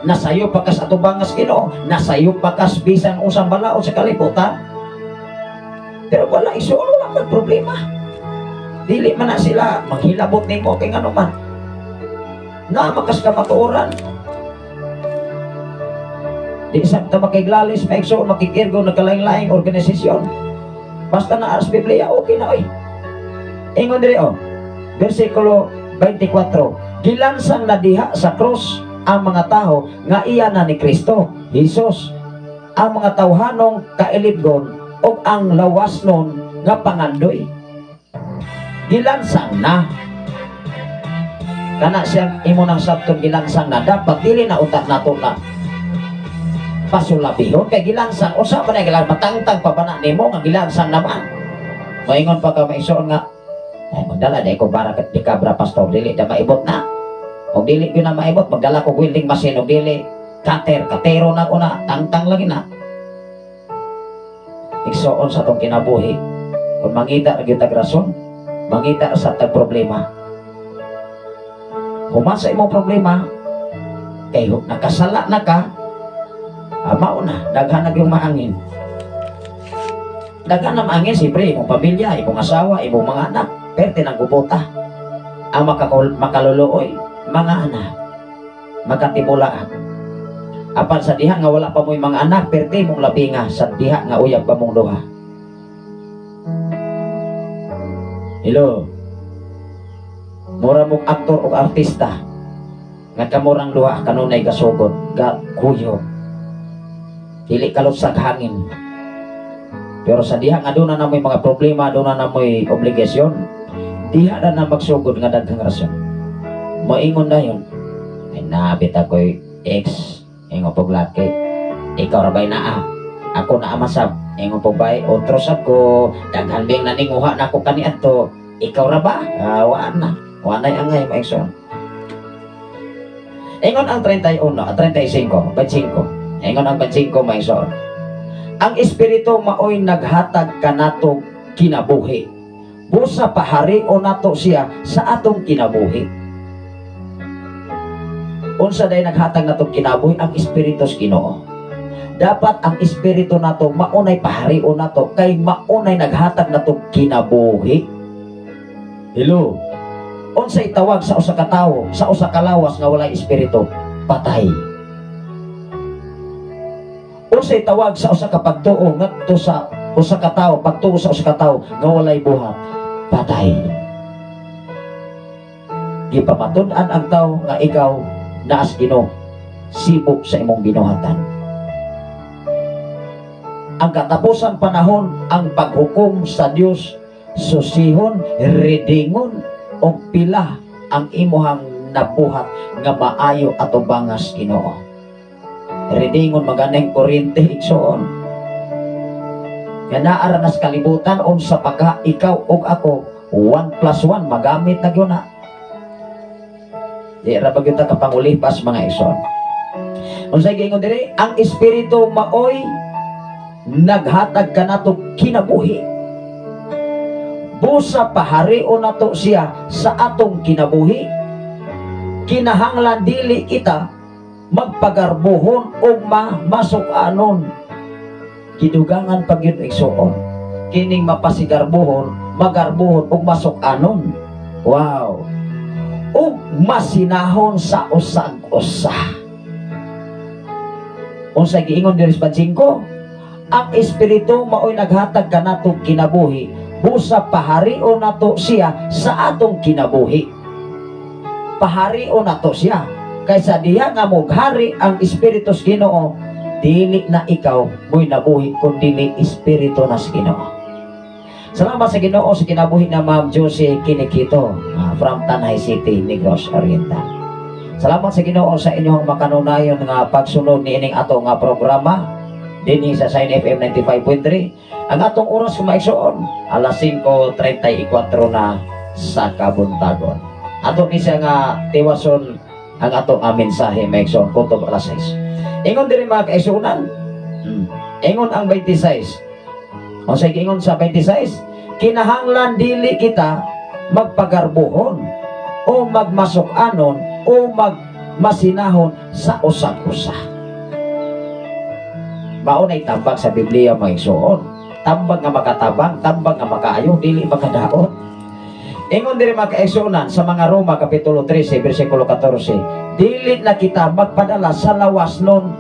Nasayo pakas atubangas Ginoo, nasayo pakas bisan usang balaod sa kalibutan. Pero wala isuon, wala man problema. Dili man na sila manghilabot nimo kay ngano man. Na makas ka matuoran. Di sa makiglalis, maigsoon, makikirgo, nagkalaing-laing organisasyon. Basta na aras Biblia, okay na oy. Ingon diri versikulo 24. Gilansang na diha sa krus ang mga tao nga iya na ni Kristo, Jesus. Ang mga tawhanong kailibgon o ang lawasnon nga pangandoy. Gilansang na. Kana siyang imo nang sabton gilansang na, dapat dili na utak nato na pasulabihon kay gilansang usa pa na gilang matangtang pa ba na nimo nga gilansang naman. Moingon pa ka maigsoon nga, ay magdala day ko para kat di kabra pastor, dili da maibot na. Og dili gyud na maibot, magdala ko welding machine og dili katero na ko na, tangtang lagi na. Igsoon sa tong kinabuhi, kung mangita ra gyud tag rason, mangita sa tag problema. Human sa imong problema, kay nakasala na ka, mao na, daghan na yung maangin. Daghan na maangin, siyempre, imong pamilya, imong asawa, imong mga anak, perte ng gubota. Ang makaluluoy, mga anak, magkatimulaan. Apan sa diha nga wala pa mo'y mga anak, perte mong labinga, sa diha nga uyab pa mong duha. Hello. Mura mong aktor o artista. nga kamurang duha kanunay gasugod ga kuyo dili kalusag hangin. Pero sa diha nga doon na may mga problema, doon na may obligasyon, diha na magsugod nga daghang rason. Moingon na yun, ay naabit ako'y ex, ingon pong laki, ikaw rabay na ako na amasab, ingon pong bay, otros ako, daghan bing naninguha na ako kaniat to, ikaw raba, waan na, wanay angay maikson. Ingon ang 31, 35, 25, ingon ang 25 maikson. Ang espiritu maoy naghatag kanato kinabuhi. Busa pahari o nato siya sa atong kinabuhi. Unsa day naghatag nato kinabuhi? Ang espiritu sa Ginoo. Dapat ang espiritu nato maunay pahari o nato kay maunay naghatag nato kinabuhi. Hello. Unsa itawag sa usa ka tawo, sa usa ka lawas nga walay espiritu? Patay. Unsay tawag sa usa ka pagtuo ngadto sa usa ka tawo, pagtuo sa usa ka tawo nga walay buhat? Patay. Gipamatud-an ang tawo nga ikaw naas Ginoo, sibok sa imong ginuhatan. Ang katapusan panahon, ang paghukom sa Dios, susihon, redingon o pila ang imuhang nabuhat nga maayo ato bangas Ginoo. Redingon maganeng kurente igsoon nga naara nas kalibutan unsa pagka ikaw ug ako 1+1 magamit na gyud na di ra bagyud ta kapangulipas mga igsoon. Unsay giingon diri? Ang espiritu maoy naghatag kanato kinabuhi. Busa pahari o nato siya sa atong kinabuhi. Kinahanglan dili kita magpagarbuhon o masuk-anon. Kidugangan pag yun igsoon. Kining mapasigarbuhon, magarbuhon o masuk-anon. Wow. O masinahon sa usag-usa. Unsay giingon diri sa 5, ang espiritu maoy naghatag kanato kinabuhi. Busa pahari o nato siya sa atong kinabuhi. Pahari o nato siya. Kaysa diha nga mughari ang espiritu sa Ginoo, dili na ikaw mo'y nabuhi kundi espiritu na sa Ginoo. Salamat sa Ginoo sa kinabuhi na Ma'am Josie Kinikito from Tanay City, Negros Oriental. Salamat sa Ginoo sa inyong makanunayon nga pagsunod ni ining ato nga programa dinhi sa Sign FM 95.3. Ang atong oras kumaigsoon alas 5:34 na sa kabuntagon. Ato ni siya nga tiwason ang atong mensahe maigsoon kutob alas 6. Ingon diri mga kaigsuonan. Ingon ang 26. O sa ingon sa 26, kinahanglan dili kita magpagarbuhon o magmasok-anon o magmasinahon sa usag-usa. Maunay tambag sa Biblia maigsoon. Tambag nga makatabang, tambag nga makaayo, dili makadaot. Ingon diri mga kaigsuonan sa mga Roma kapitulo 13 bersikulo 14, dili na kita magpadala sa lawas nun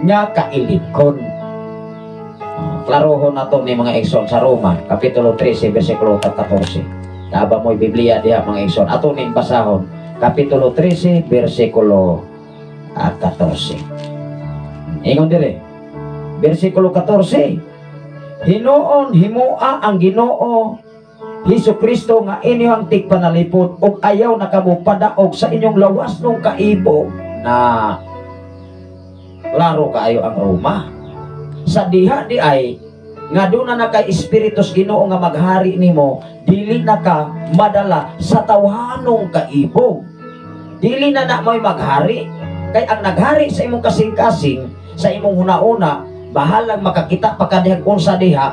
nga kailikon. Klarohon nato ni mga igsoon sa Roma kapitulo 13 bersikulo 14. Taba mo'y Biblia diha mga igsoon. Ato ning basahon kapitulo 13 bersikulo 14. Ingon diri bersikulo 14, Hinoon himua ang Ginoo Hesukristo nga inyong tigpanalipod ug ayaw nakabupadaog sa inyong lawas nung kaibo na klaro kaayo ang Roma. Sa diha di ay nga doon na kay Espiritus Ginoo nga maghari nimo, dili na ka madala sa tawhanong kaibo. Dili na mo'y maghari kay ang naghari sa imong kasing-kasing sa imong huna-una bahalang makakita pa kadihang unsa diha.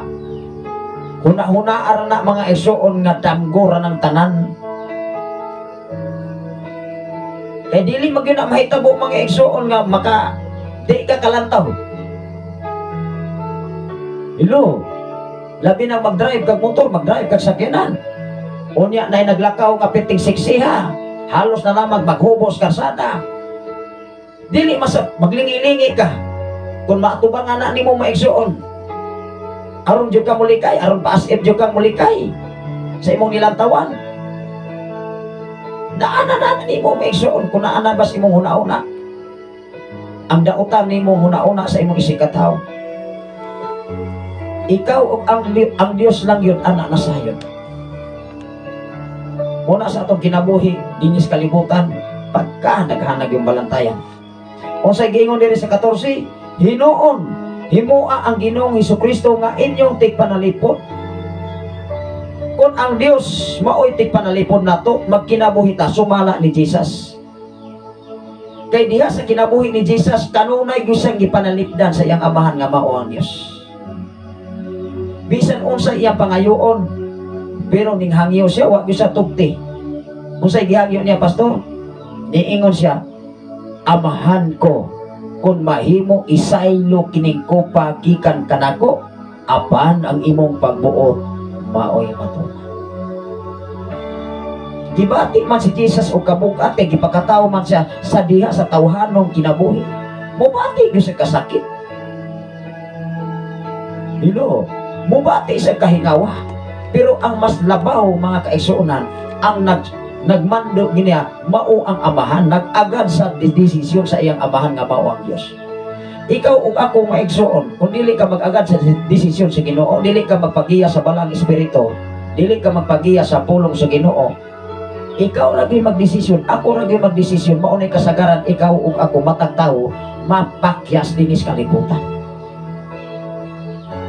Huna-hunaar na mga igsoon nga damgora ng tanan. Kay dili magyud na mahitabo mga igsoon nga maka di ka kalantaw. Hello. Labi na mag-drive kag motor, mag-drive kag sakyanan. Unya na naglakaw nga piting siksiha. Halos na lamang maghubos karsada. Dili maglingi-lingi ka. Kung maatubang anak nimo maigsoon, aron jud ka mulikay, aron paasip jud ka mulikay sa imong nilantawan. Naanan natin ni mo maigsoon kung naanan bas imong huna-una. Ang dautan ni mo huna-una sa imong isikataw. Ikaw o ang Dios lang yun, anak na sayon. Muna sa atong kinabuhi, dinis kalibutan, pagka naghanag yung balantayan. O sa gingon diri sa 14, Hinoon, himoa ang Ginoong Hesukristo nga inyong tigpanalipod. Kung ang Dios maoy tigpanalipod nato, magkinabuhi ta sumala ni Jesus. Kay diha sa kinabuhi ni Jesus, kanunay gyud siyang gipanalipdan sa iyang amahan nga mao ang Dios. Bisan unsa iyang pangayoon, pero ning hangyo siya wa gyud sa tugti. Unsay gihangyo niya, pastor? Niingon siya, amahan ko, kung mahimo isaylo kining kopa gikan kanako, apan ang imong pagbuot maoy matuna. Gibati man si Jesus o kabugat kay gipakatawo man siya sa diha sa tawhanong kinabuhi. Mubati gyud sa kasakit. Dilo, mubati sa kahingawa. Pero ang mas labaw mga kaigsuonan, ang nagmando niya mao ang amahan, nag-agad sa desisyon sa iyang amahan nga mao ang Dios. Ikaw ug ako maigsuon, kung dili ka mag-agad sa desisyon sa Ginoo, dili ka magpagiya sa balang espiritu, dili ka magpagiya sa pulong sa Ginoo, ikaw lagi magdesisyon, ako lagi magdesisyon, maunay kasagaran ikaw ug ako matag tawo mapakyas dinis kalibutan.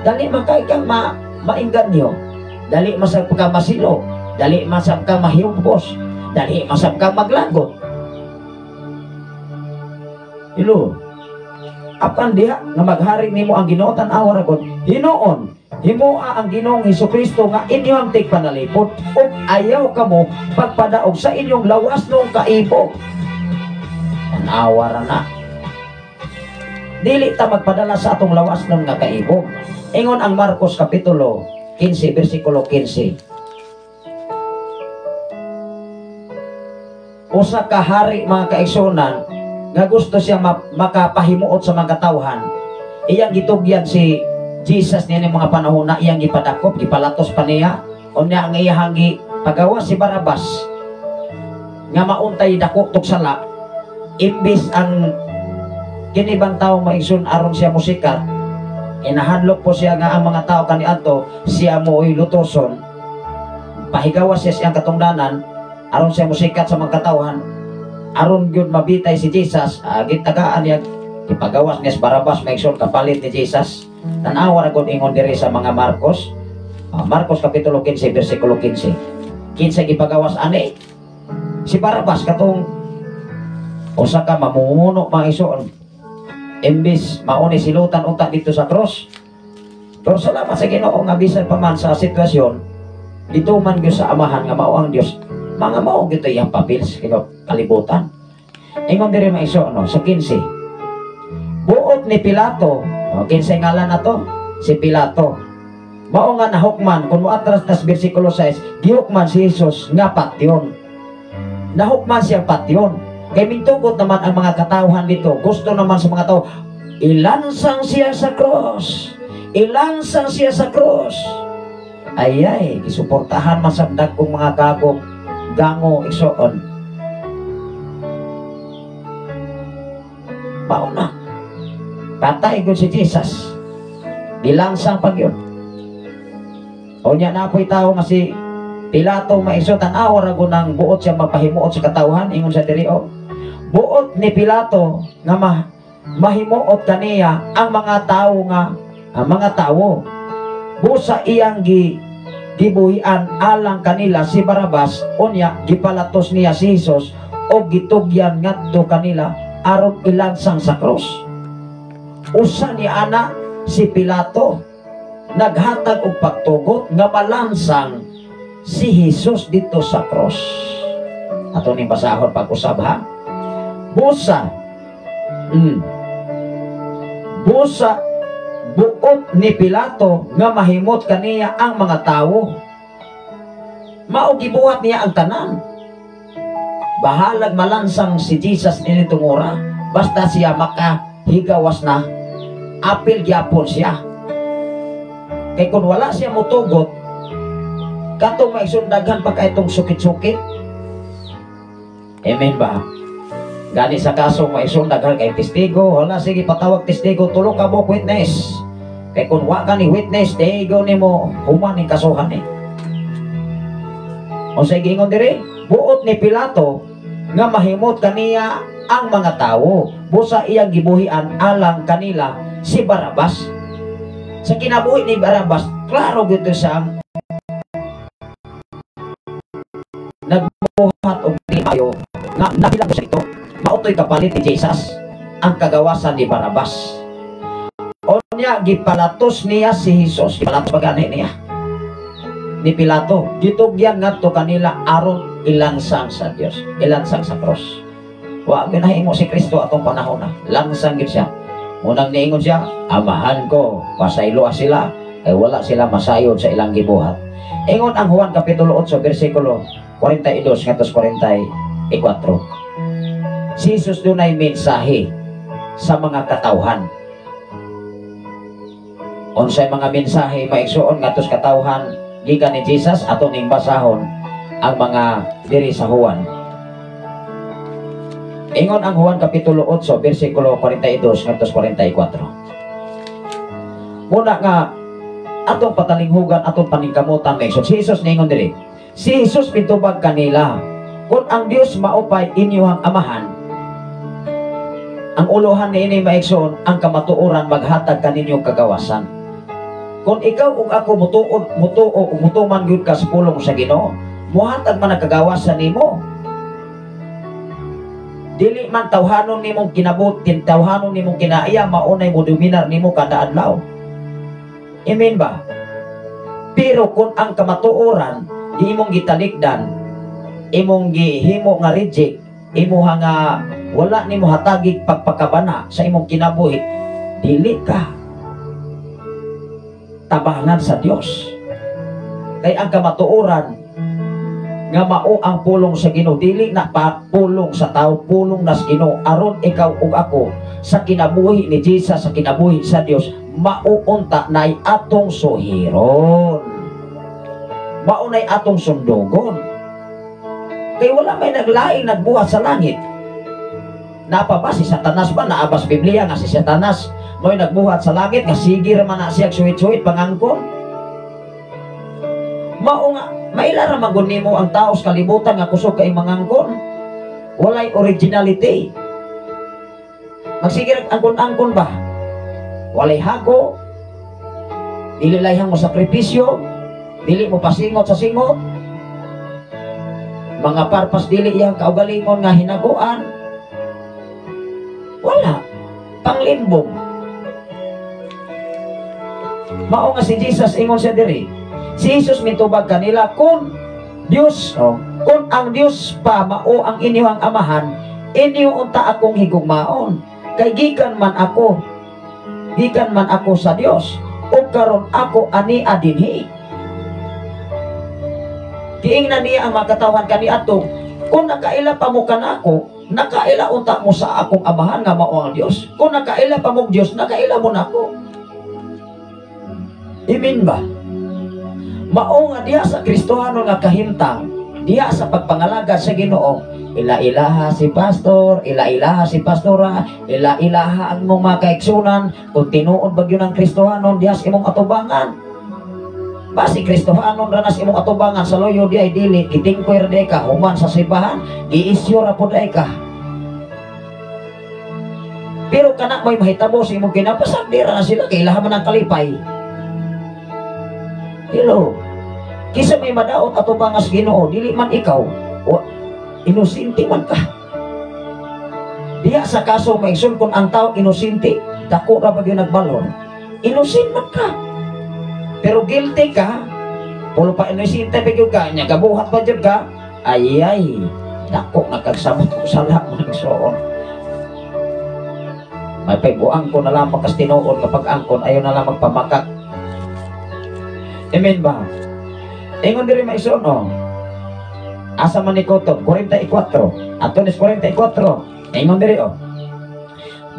Dali man kay kang mainggan niyo, dali masab ka masilo, dali masab ka mahiumpos, dali masab ka maglagot. Ilo, apan diha nga maghari nimo ang Ginoo tan-awa ra gud, Hinoon, himoa ang Ginoong Hesukristo nga inyong tigpanalipod ug ayaw kamo pagpadaog sa inyong lawas nung kaibog. Tan-awa ra na. Dili ta magpadala sa atong lawas nung nga kaibog. Ingon ang Marcos kapitulo 15 bersikulo 15. Usa ka hari mga kaigsuonan nga gusto siya makapahimuot sa mga katawhan, iyang gitugyan si Jesus niya mga panahon na iyang gipadakop, gipalatos pa niya, o niya ang iyang pagawa si Barabas nga mauntay dako tugsala, imbis ang kinibang tao maigsoon aron siya musikat, inahadlok po siya nga ang mga tao kaniadto siya mo'y lutoson, pahigawas siya siyang katungdanan aron siya musikat sa mga katawhan. Aron gyud mabitay si Jesus, gitagaan niya ipagawas niya si Barabas maigsoon kapalit ni Jesus. Tan-awa ra gud ingon diri sa mga Marcos, Marcos kapitulo 15 bersikulo 15. 15 gipagawas ani si Barabas katong usa ka mamumuno maigsoon, imbis mauni silutan unta dito sa cross. Pero salamat sa Ginoo nga bisan pa man sa sitwasyon dito man gyud sa amahan nga mao ang Dios, mga mao gyud iyang papel sa kalibutan. Ingon diri maigsoon sa 15, buot ni Pilato, 15 ngalan na to, si Pilato. Mao nga nahukman, kung muatras tas bersikulo 6, gihukman si Jesus nga patyon. Nahukman siya patyon. Kay mintugot naman ang mga katawhan dito, gusto naman sa mga tao, ilansang siya sa cross. Ilansang siya sa cross. Ayay, isuportahan masabdag kong mga kagom, gango, igsoon. Pauna, patay ko si Jesus, dilangsang pag yun. O niya na ako'y tao nga si Pilato maigsoon, tan-awa ra gud nang buot siya mapahimuot sa katawhan. Ingon sa diri, buot ni Pilato nga mahimuot kaniya ang mga tao busa iyang gibuhian alang kanila si Barabas, unya gipalatos niya si Jesus o gitugyan ngadto kanila aron ilansang sa cross. Usa ni ana si Pilato naghatag og pagtugot nga malansang si Jesus dito sa cross. Ato ning basahon pag-usab ha. Busa buot ni Pilato nga mahimot kaniya ang mga tao. Mao gibuhat niya ang tanan. Bahalag malansang si Jesus nitong ora, basta siya makahigawas na, apil gyapon siya. Kay kung wala siya mutugot, katong maigsoon daghan pa kay itong sukit-sukit. Amen ba? Gani sa kaso maigsoon daghan kay testigo, wala sige patawag testigo, tulo ka mo witness. Kay kung wa ka ni witness, testigo nimo human ning kasuhan ni. O sa gingon diri, buot ni Pilato nga mahimot kaniya ang mga tawo, busa iyang gibuhian alang kanila si Barabas. Sa kinabuhi ni Barabas, klaro gito siyang nagbuhat og timayo nga nabilang sa ito. Mautoy kapalit ni Jesus ang kagawasan ni Barabas. O niya gipalatos niya si Jesus, gipalatos pagani niya ni Pilato, gitugyan ngadto kanila aron ilansang sa Dios, ilansang sa cross. Wa ginahimo si Kristo atong panahon na langsang gid siya. Unang niingon siya, amahan ko, pasaylo sila, ay wala sila masayod sa ilang gibuhat. Ingon ang Juan kapitulo 8 bersikulo 42 ngadto 44. Si Jesus dunay mensahe sa mga katawhan. Unsay mga mensahe maigsuon ngadto sa katawhan gikan ni Jesus ato ning basahon ang mga diri sa Juan. Ingon ang Juan kapitulo 8 bersikulo 42 ngadto 44. Muna nga atong patalinghugan atong paningkamutan maigsoon si Jesus ningon diri. Si Jesus pitubag kanila, kung ang Dios maupay inyong amahan, ang uluhan ni ini maigsoon ang kamatuoran maghatag kaninyong kagawasan. Kung ikaw ug ako mutuo ug mutuman gyud ka sa pulong sa Ginoo, muhatag man ang kagawasan nimo. Dili man tawhanon nimong kinabutin, tawhanon nimong kinaiya, maunay mo dominar nimo kada adlaw. Amen ba? Pero kung ang kamatuoran imong gitalikdan, imong gihimo nga reject, imo nga wala nimo hatagig pagpakabana sa imong kinabuhi, dili ka tabangan sa Dios. Kay ang kamatuoran nga mao ang pulong sa Ginoo, dili na pa pulong sa tao, pulong nas Ginoo aron ikaw ug ako sa kinabuhi ni Jesus, sa kinabuhi sa Dios, mauunta nay atong suhiron, maunay atong sundugon. Kay wala may naglaing nagbuhat sa langit. Napa ba si Satanas ba? Naabas Biblia nga si Satanas mo'y nagbuhat sa langit nga sige raman na siya suwit-suwit pangangkon. Mao nga maila ra man nimo ang tao sa kalibutan nga kusog kay mangangkon. Walay originality. Magsigir angkon-angkon ba? Walay hago. Dili layhang mo sakripisyo, dili mo pasingot sa singot. Mga parpas dili iyang kaugalingon nga hinaguan. Wala. Panglimbong. Mao nga si Jesus ingon siya diri. Si Jesus mitubag kanila kung Dios, kung ang Dios pa mao ang inyong amahan, inyo unta akong higugmaon. Kay gikan man ako sa Dios, ug karon ako ani adinhi. Giingnan niya ang magkatawan kani ato, kung nakaila pa mo kanako, nakaila unta mo sa akong amahan nga mao ang Dios. Kung nakaila pa mo Dios, nakaila mo nako. Amen ba? Mao nga diha sa Kristohano nga kahimtang, diha sa pagpangalaga sa Ginoo, ila-ilaha si pastor, ila-ilaha si pastora, ila-ilaha ang mong mga kaigsunan, kung tinuod bagyo ng Kristohano diha sa imong atubangan. Basi Kristohano ranas imong atubangan sa loyo di ay dili, gitingkoy ra ka, human sa simbahan, giisyo ra pud ay ka. Pero kana may mahitabo sa imong kinapasag, di ra na sila, kailahan man ang kalipay. Hello, kisa may madaot atubangan sa Ginoo, dili man ikaw, inusinti man ka. Diya sa kaso maigsoon kung ang tao inusinti, dako ra bagyo nagbalon, inusin man ka. Pero guilty ka, pulo pa inusinti bagyo ka, nya gabuhat pa jud ka, ay dako nakagsabot ko sa lahat ng igsoon. May pagbuang ko na lang pagkas tinuod, kapag angkon ayaw na lang magpamakak. Amen ba? Ingon diri maigsoon asa man ni Kotob 44 atones 44 ingon diri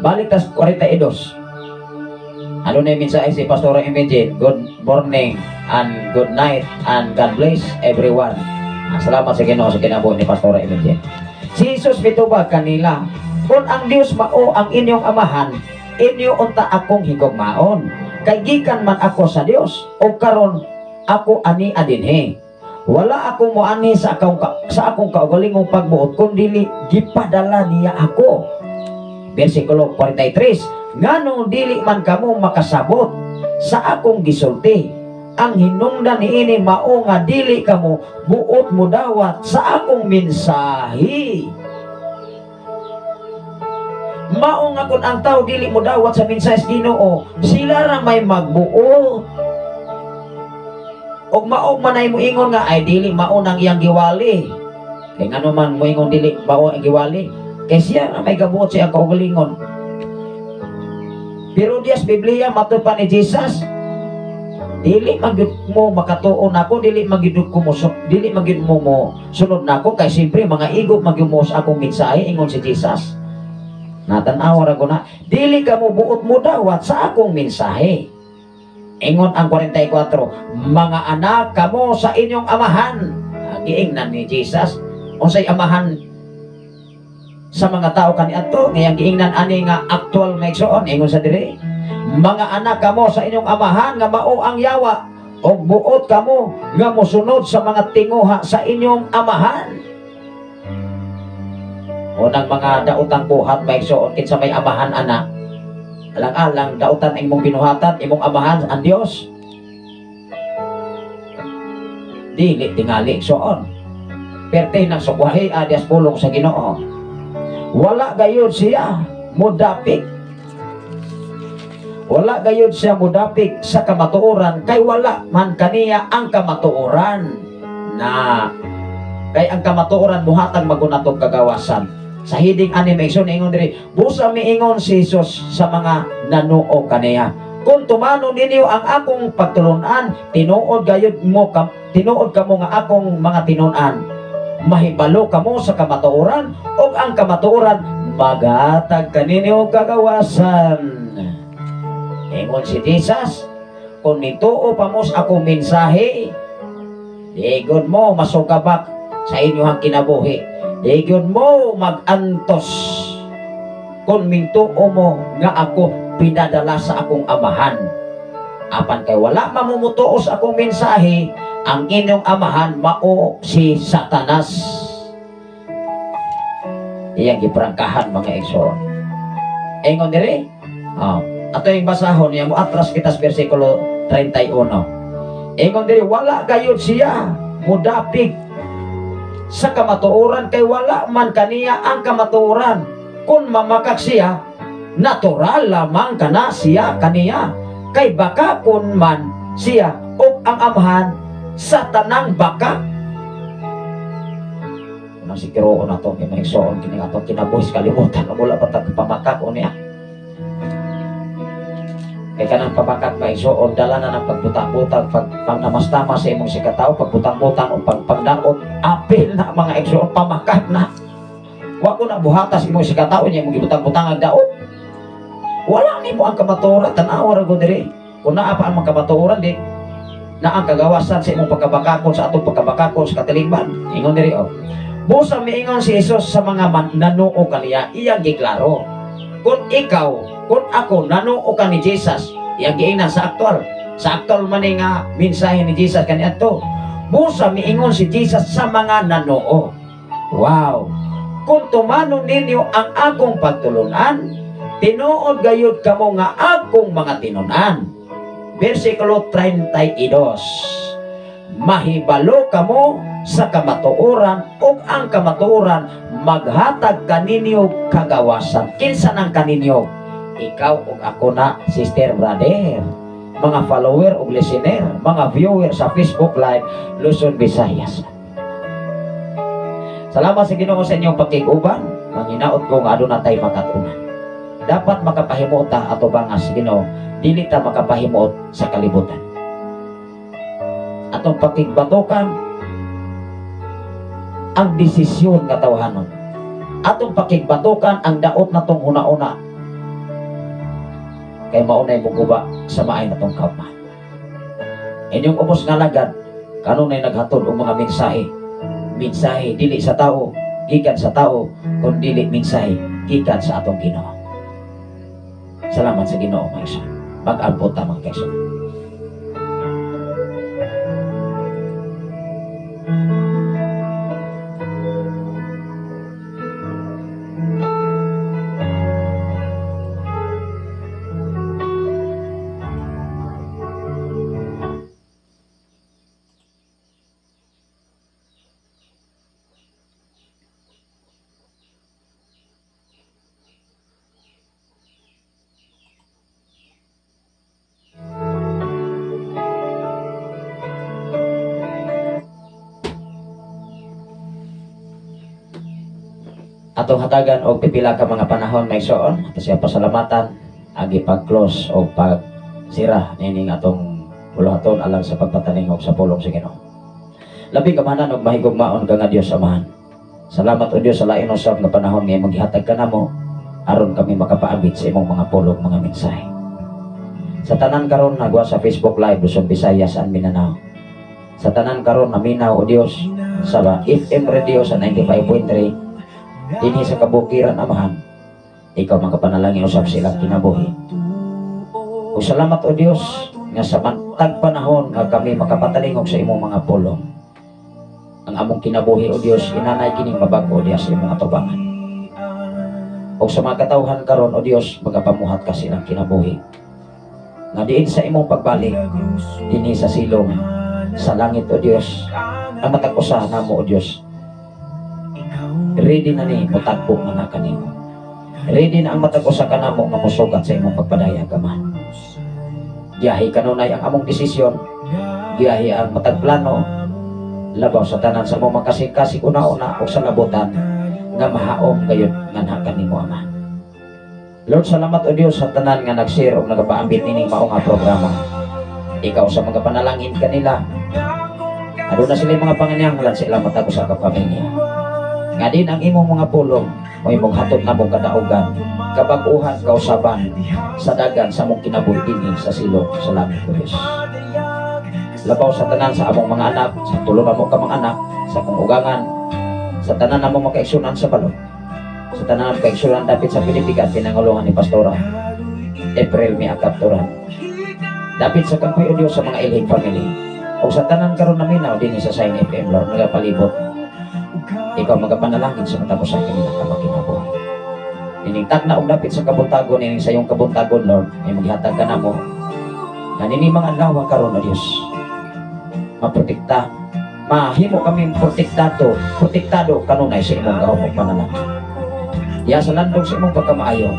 balik tas 42. Ano na yung mensahe si Pastor Imagine? Good morning and good night and God bless everyone. Salamat sa Ginoo sa kinabuhi ni Pastor Imagine. Si Jesus mitubag kanila, kung ang Dios mao ang inyong amahan, inyo unta akong higugmaon. Kay gikan man ako sa Dios, o karon ako ani adinhi. Wala ako moanhi sa akong kaugalingong pagbuot, kundi gipadala niya ako. Versikulo 43, nganong dili man kamo makasabot sa akong gisulti, ang hinungdan niini mao nga dili kamo buot mo dawat sa akong mensahe. Mao nga kun ang tao dili mo dawat sa mensahe Ginoo, sila ra may magbuot. Og mao man ay moingon nga ay dili mao nang iyang giwali. Kay ngano man moingon dili mao ang giwali, kay siya na may gabuot siya kaugalingon. Pero dias Biblia matud pa ni Jesus, dili magyud mo makatuon ako, dili magyud ko mo sunod nako, kay siyempre mga igop magyud mo sa akong mensahe, ingon si Jesus. Natanaw ra ko na, dili ka mo buot mo dawat sa akong mensahe. Ingon ang 44, mga anak kamo sa inyong amahan. Giingnan ni Jesus, unsay amahan sa mga tao kaniadto, ngayang giingnan ani nga actual maigsoon. Ingon sa diri, mga anak kamo sa inyong amahan nga mao ang yawa, og buot kamo nga mosunod sa mga tinguha sa inyong amahan. Unang mga daotang buhat maigsoon kinsa may amahan anak, alang-alang dautan imong binuhatan, imong amahan ang Dios. Dili tingali soon perte ng sukwahi adyas pulong sa Ginoo. Wala gayud siya mudapik, wala gayud siya mudapik sa kamatuoran, kay wala man kaniya ang kamatuoran na kay ang kamatuoran buhatag magunatong kagawasan. Sa hiding animation ingon diri, busa miingon si Jesus sa mga nanuo kaniya, kung tumano ninyo ang akong pagtulunan, tinuod kamo nga akong mga tinunan, mahibalo kamo sa kamatuoran, o ang kamatuoran maghatag kaninyo kagawasan. Ingon si Jesus, kung nituo pa mo sa akong mensahe, digod mo masugabak sa inyong kinabuhi, digod mo magantos kung mintuo mo nga ako pinadala sa akong amahan. Apan kay wala mamumutuo sa akong mensahe, ang inyong amahan mao si Satanas. Iyang giprangkahan mga igsoon. Ingon diri, ato yung basahon niya mo atras kita sa versikulo 31. Ingon diri, wala gayud siya mudapig sa kamatuoran, kay wala man kaniya ang kamatuoran. Kung mamakak siya, natural lamang kana siya kaniya, kay baka kun man siya o ang amahan sa tanang baka. Nang sikiroon na ito, may maigsoon kini atong kinabuhis kalimutan, wala pa pamakak o niya. Kay kanang pamakak maigsoon, dala na ng pagbutak-butak, pagnamas-tamas sa imong sikataw, pagbutak-butak o pagpagdaot, apil na mga igsoon, pamakak na. Wa ko na buhatas imong sikataw niya, imong gibutang-butang ang daot. Wala ni mo ang kamatuoran, tanaw ra ko diri. Kung naa pa ang mga kamatuoran di, na ang kagawasan sa imong pagkabakakon, sa atong pagkabakakon sa katilingban. Ingon diri o. Busa miingon si Jesus sa mga nanuo kaniya, iyang giklaro. Kung ikaw, kung ako nanuo ka ni Jesus, iyang giingnan sa aktual man nga mensahe ni Jesus kaniya to. Busa miingon si Jesus sa mga nanuo. Wow! Kung tumano ninyo ang akong pagtulunan, tinuod gayud kamo nga akong mga tinunan. Versikulo 32. Mahibalo kamo sa kamatuoran, o ang kamatuoran maghatag kaninyo kagawasan. Kinsa nang kaninyo? Ikaw o ako na, sister, brother, mga follower o listener, mga viewer sa Facebook Live, Luzon, Visayas. Salamat sa Ginoo sa inyong pagkiguban. Manginaot ko nga aduna tay makatunan. Dapat makapahimuot ta ato ba nga sa Ginoo, dili ta makapahimuot sa kalibutan. Atong pakigbatokan ang desisyon nga tawhanon. Atong pakigbatokan ang daot natong una-una. Kay maunay muguba sa maay natong kauman. Inyong ubos nga lagad, kanunay naghatod og mga mensahe. Mensahe dili sa tao, gikan sa tao kun dili mensahe gikan sa atong Ginoo. Salamat sa Ginoo mga igsoon. Mag-abot ta mga igsoon. Atong hatagan og pipila ka mga panahon may igsoon ato siya pasalamatan agi pag-close o pag-sira nining atong buluhaton alang sa pagpataningog sa pulong sa Ginoo. Labi kamahanan og mahigugmaon ka nga Dios Amahan. Salamat o Dios sa lain usab nga panahon nga maghihatag ka namo aron kami makapaabit sa imong mga pulong mga mensahe. Sa tanan karon nagwa sa Facebook Live Luzon, Visayas and Mindanao. Sa tanan karon naminaw o Dios sa FM radio sa 95.3 dinhi sa kabukiran Amahan, ikaw makapanalangin usab silang kinabuhi. O salamat o Dios nga sa mantag panahon nga kami makapatalingog sa imong mga pulong. Ang among kinabuhi o Dios inanay kining mabag-o diha sa imong atubangan. O sa mga katawhan karon o Dios magapamuhat ka silang kinabuhi. Nga diin sa imong pagbalik dinhi sa silong sa langit o Dios ang matag-usahan namo o Dios. Ready na ni mutagpo nga na kanimo. Ready na ang matag-usa ka namo nga mosugat sa imong pagpadayag Amahan. Giyahi kanunay ang among desisyon, giyahi ang matagplano, labaw sa tanan sa among makasik-kasik una-una o sa labutan nga mahaom gayud nga kanimo Amahan. Lord, salamat o Dios sa tanan nga nag-share o nagapaambit nining mao nga programa. Ikaw sa mga panalangin kanila, aduna sila mga panginahanglan sa ilang matag-usa ka pamilya. Nga din ang imong mga pulong o imong hatod na mong kadaugan, kabag-uhan, kausaban sa dagan sa mong kinabuhi dinhi sa silong sa langit o Dios. Labaw sa tanan sa among mga anak, sa tulo na mo ka mga anak, sa kong ugangan, sa tanan na mo makaigsunan sa balon, sa tanan na makaigsunan dapit sa Pilipigan, pinangulungan ni Pastora April may akapturan. Dapit sa kampoy o Dios sa mga iling family, o sa tanan karon naminaw dinhi sa Sign FM, Lord, nagapalibot. Ikaw magapanalangin sa matapusan kanila ka makinabuhi. Nining tagna og dapit sa kabuntagon, nining sa iyong kabuntagon, Lord, ay maghihatag ka namo. Na nining mga adlaw karon o Dios, maprotekta, mahimo kami protektado kanunay sa imong gahom panalangin. Diya sa landong sa imong pagkamaayo,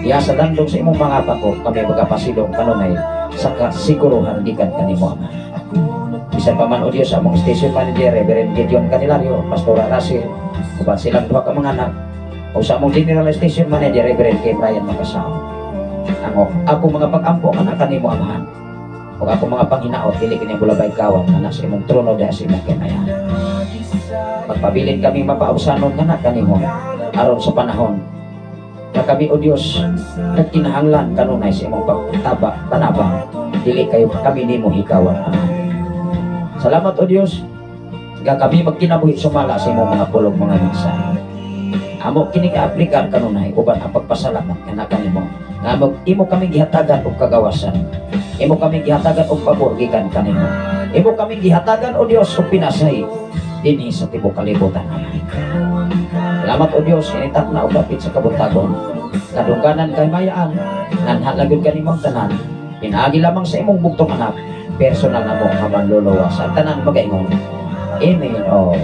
diya sa landong sa imong mga pako, kami magapasilong kanunay sa kasiguruhan gikan kanimo Ama. Bisan pa man o Dios among station manager Reverend Gideon Canilario, Pastora Russell, uban silang duha ka mga anak, o sa among general station manager Reverend K. Brian Makasao. Ako mga pag-ampo anak kanimo Amahan, o ako mga panghinaot dili kini bulabay kawan nga nasa imong trono diha sa imong kinayan. Magpabilin kami mapausanon nga anak kanimo aron sa panahon na kami o Dios nagkinahanglan kanunay sa imong panabang dili kayo kami nimo hikawan Amahan. Salamat o Dios nga kami magkinabuhi sumala sa imong mga pulong mga mensahe. Amo kini ka-aplikan kanunay uban ang pagpasalamat nga kanimo. Nga imo kami gihatagan og kagawasan. Imo kami gihatagan og pabor gikan kanimo. Imo kami gihatagan o Dios og pinasay dinhi sa tibuok kalibutan. Salamat o Dios initak na og dapit sa kabuntagon. Kadungganan kay mayaan nanha lagud kanimong tanan. Pinaagi lamang sa imong bugtong anak. Personal na mo habang luluwas at tanan magaingon. Amen o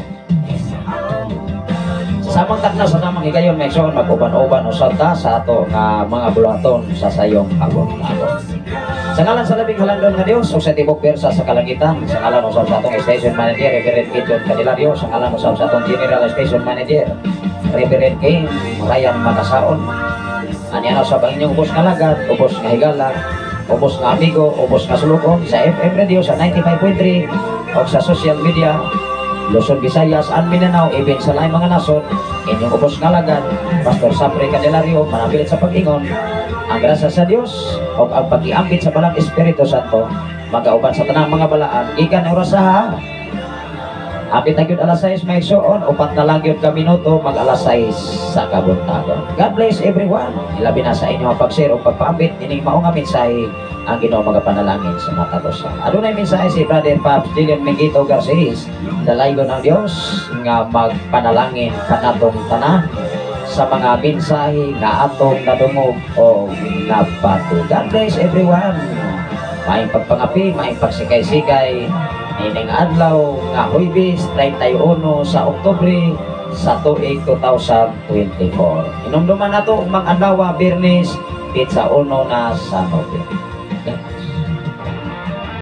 samang takna sa namang igayon may ikson mag-uban-uban o salta sa ato nga mga buluhaton sa sayong kabuntagon. Sa ngalan sa labing halandon nga Dios o sa tibok persa sa kalangitan, sa ngalan usab sa atong station manager Reverend Gideon Canilario, sa ngalan usab sa atong general station manager Reverend King Ryan Makasaon, aniya sa inyong ubos nga lagat, ubos nga higala, ubos nga amigo, ubos nga sulukon sa FM radio sa 95.3 o sa social media Luzon, Visayas and Mindanao, even sa lain mga nasod. Inyong ubos nga lagat Pastor Sapre Candelario manabilit sa pag-ingon. Ang grasya sa Dios o ang pag-iambit sa balang Espiritu Santo magauban sa tanang mga balaan gikan oras sa Hapit na yun alas 6 may soon, upat na lang yun ka minuto, mag alas 6 sa kabuntagon. God bless everyone. Ilabi na sa inyo ang pag-share o pagpapit, ining maong mensahe ang Ginoo magapanalangin sa mata ko sa. Adunay mensahe si Brother Pops Dillion Mingito Garces, dalaygon ng Dios nga magpanalangin kanatong tanan sa mga mensahe nga atong nadungog o nabato. God bless everyone. Maayong pagpangapi, maayong pagsikay-sikay. Ining adlaw nga Huwebes 31 sa Oktubre sa tuig 2024. Inumduman nato mga adlaw Biyernes, Pitsa 1 na sa November.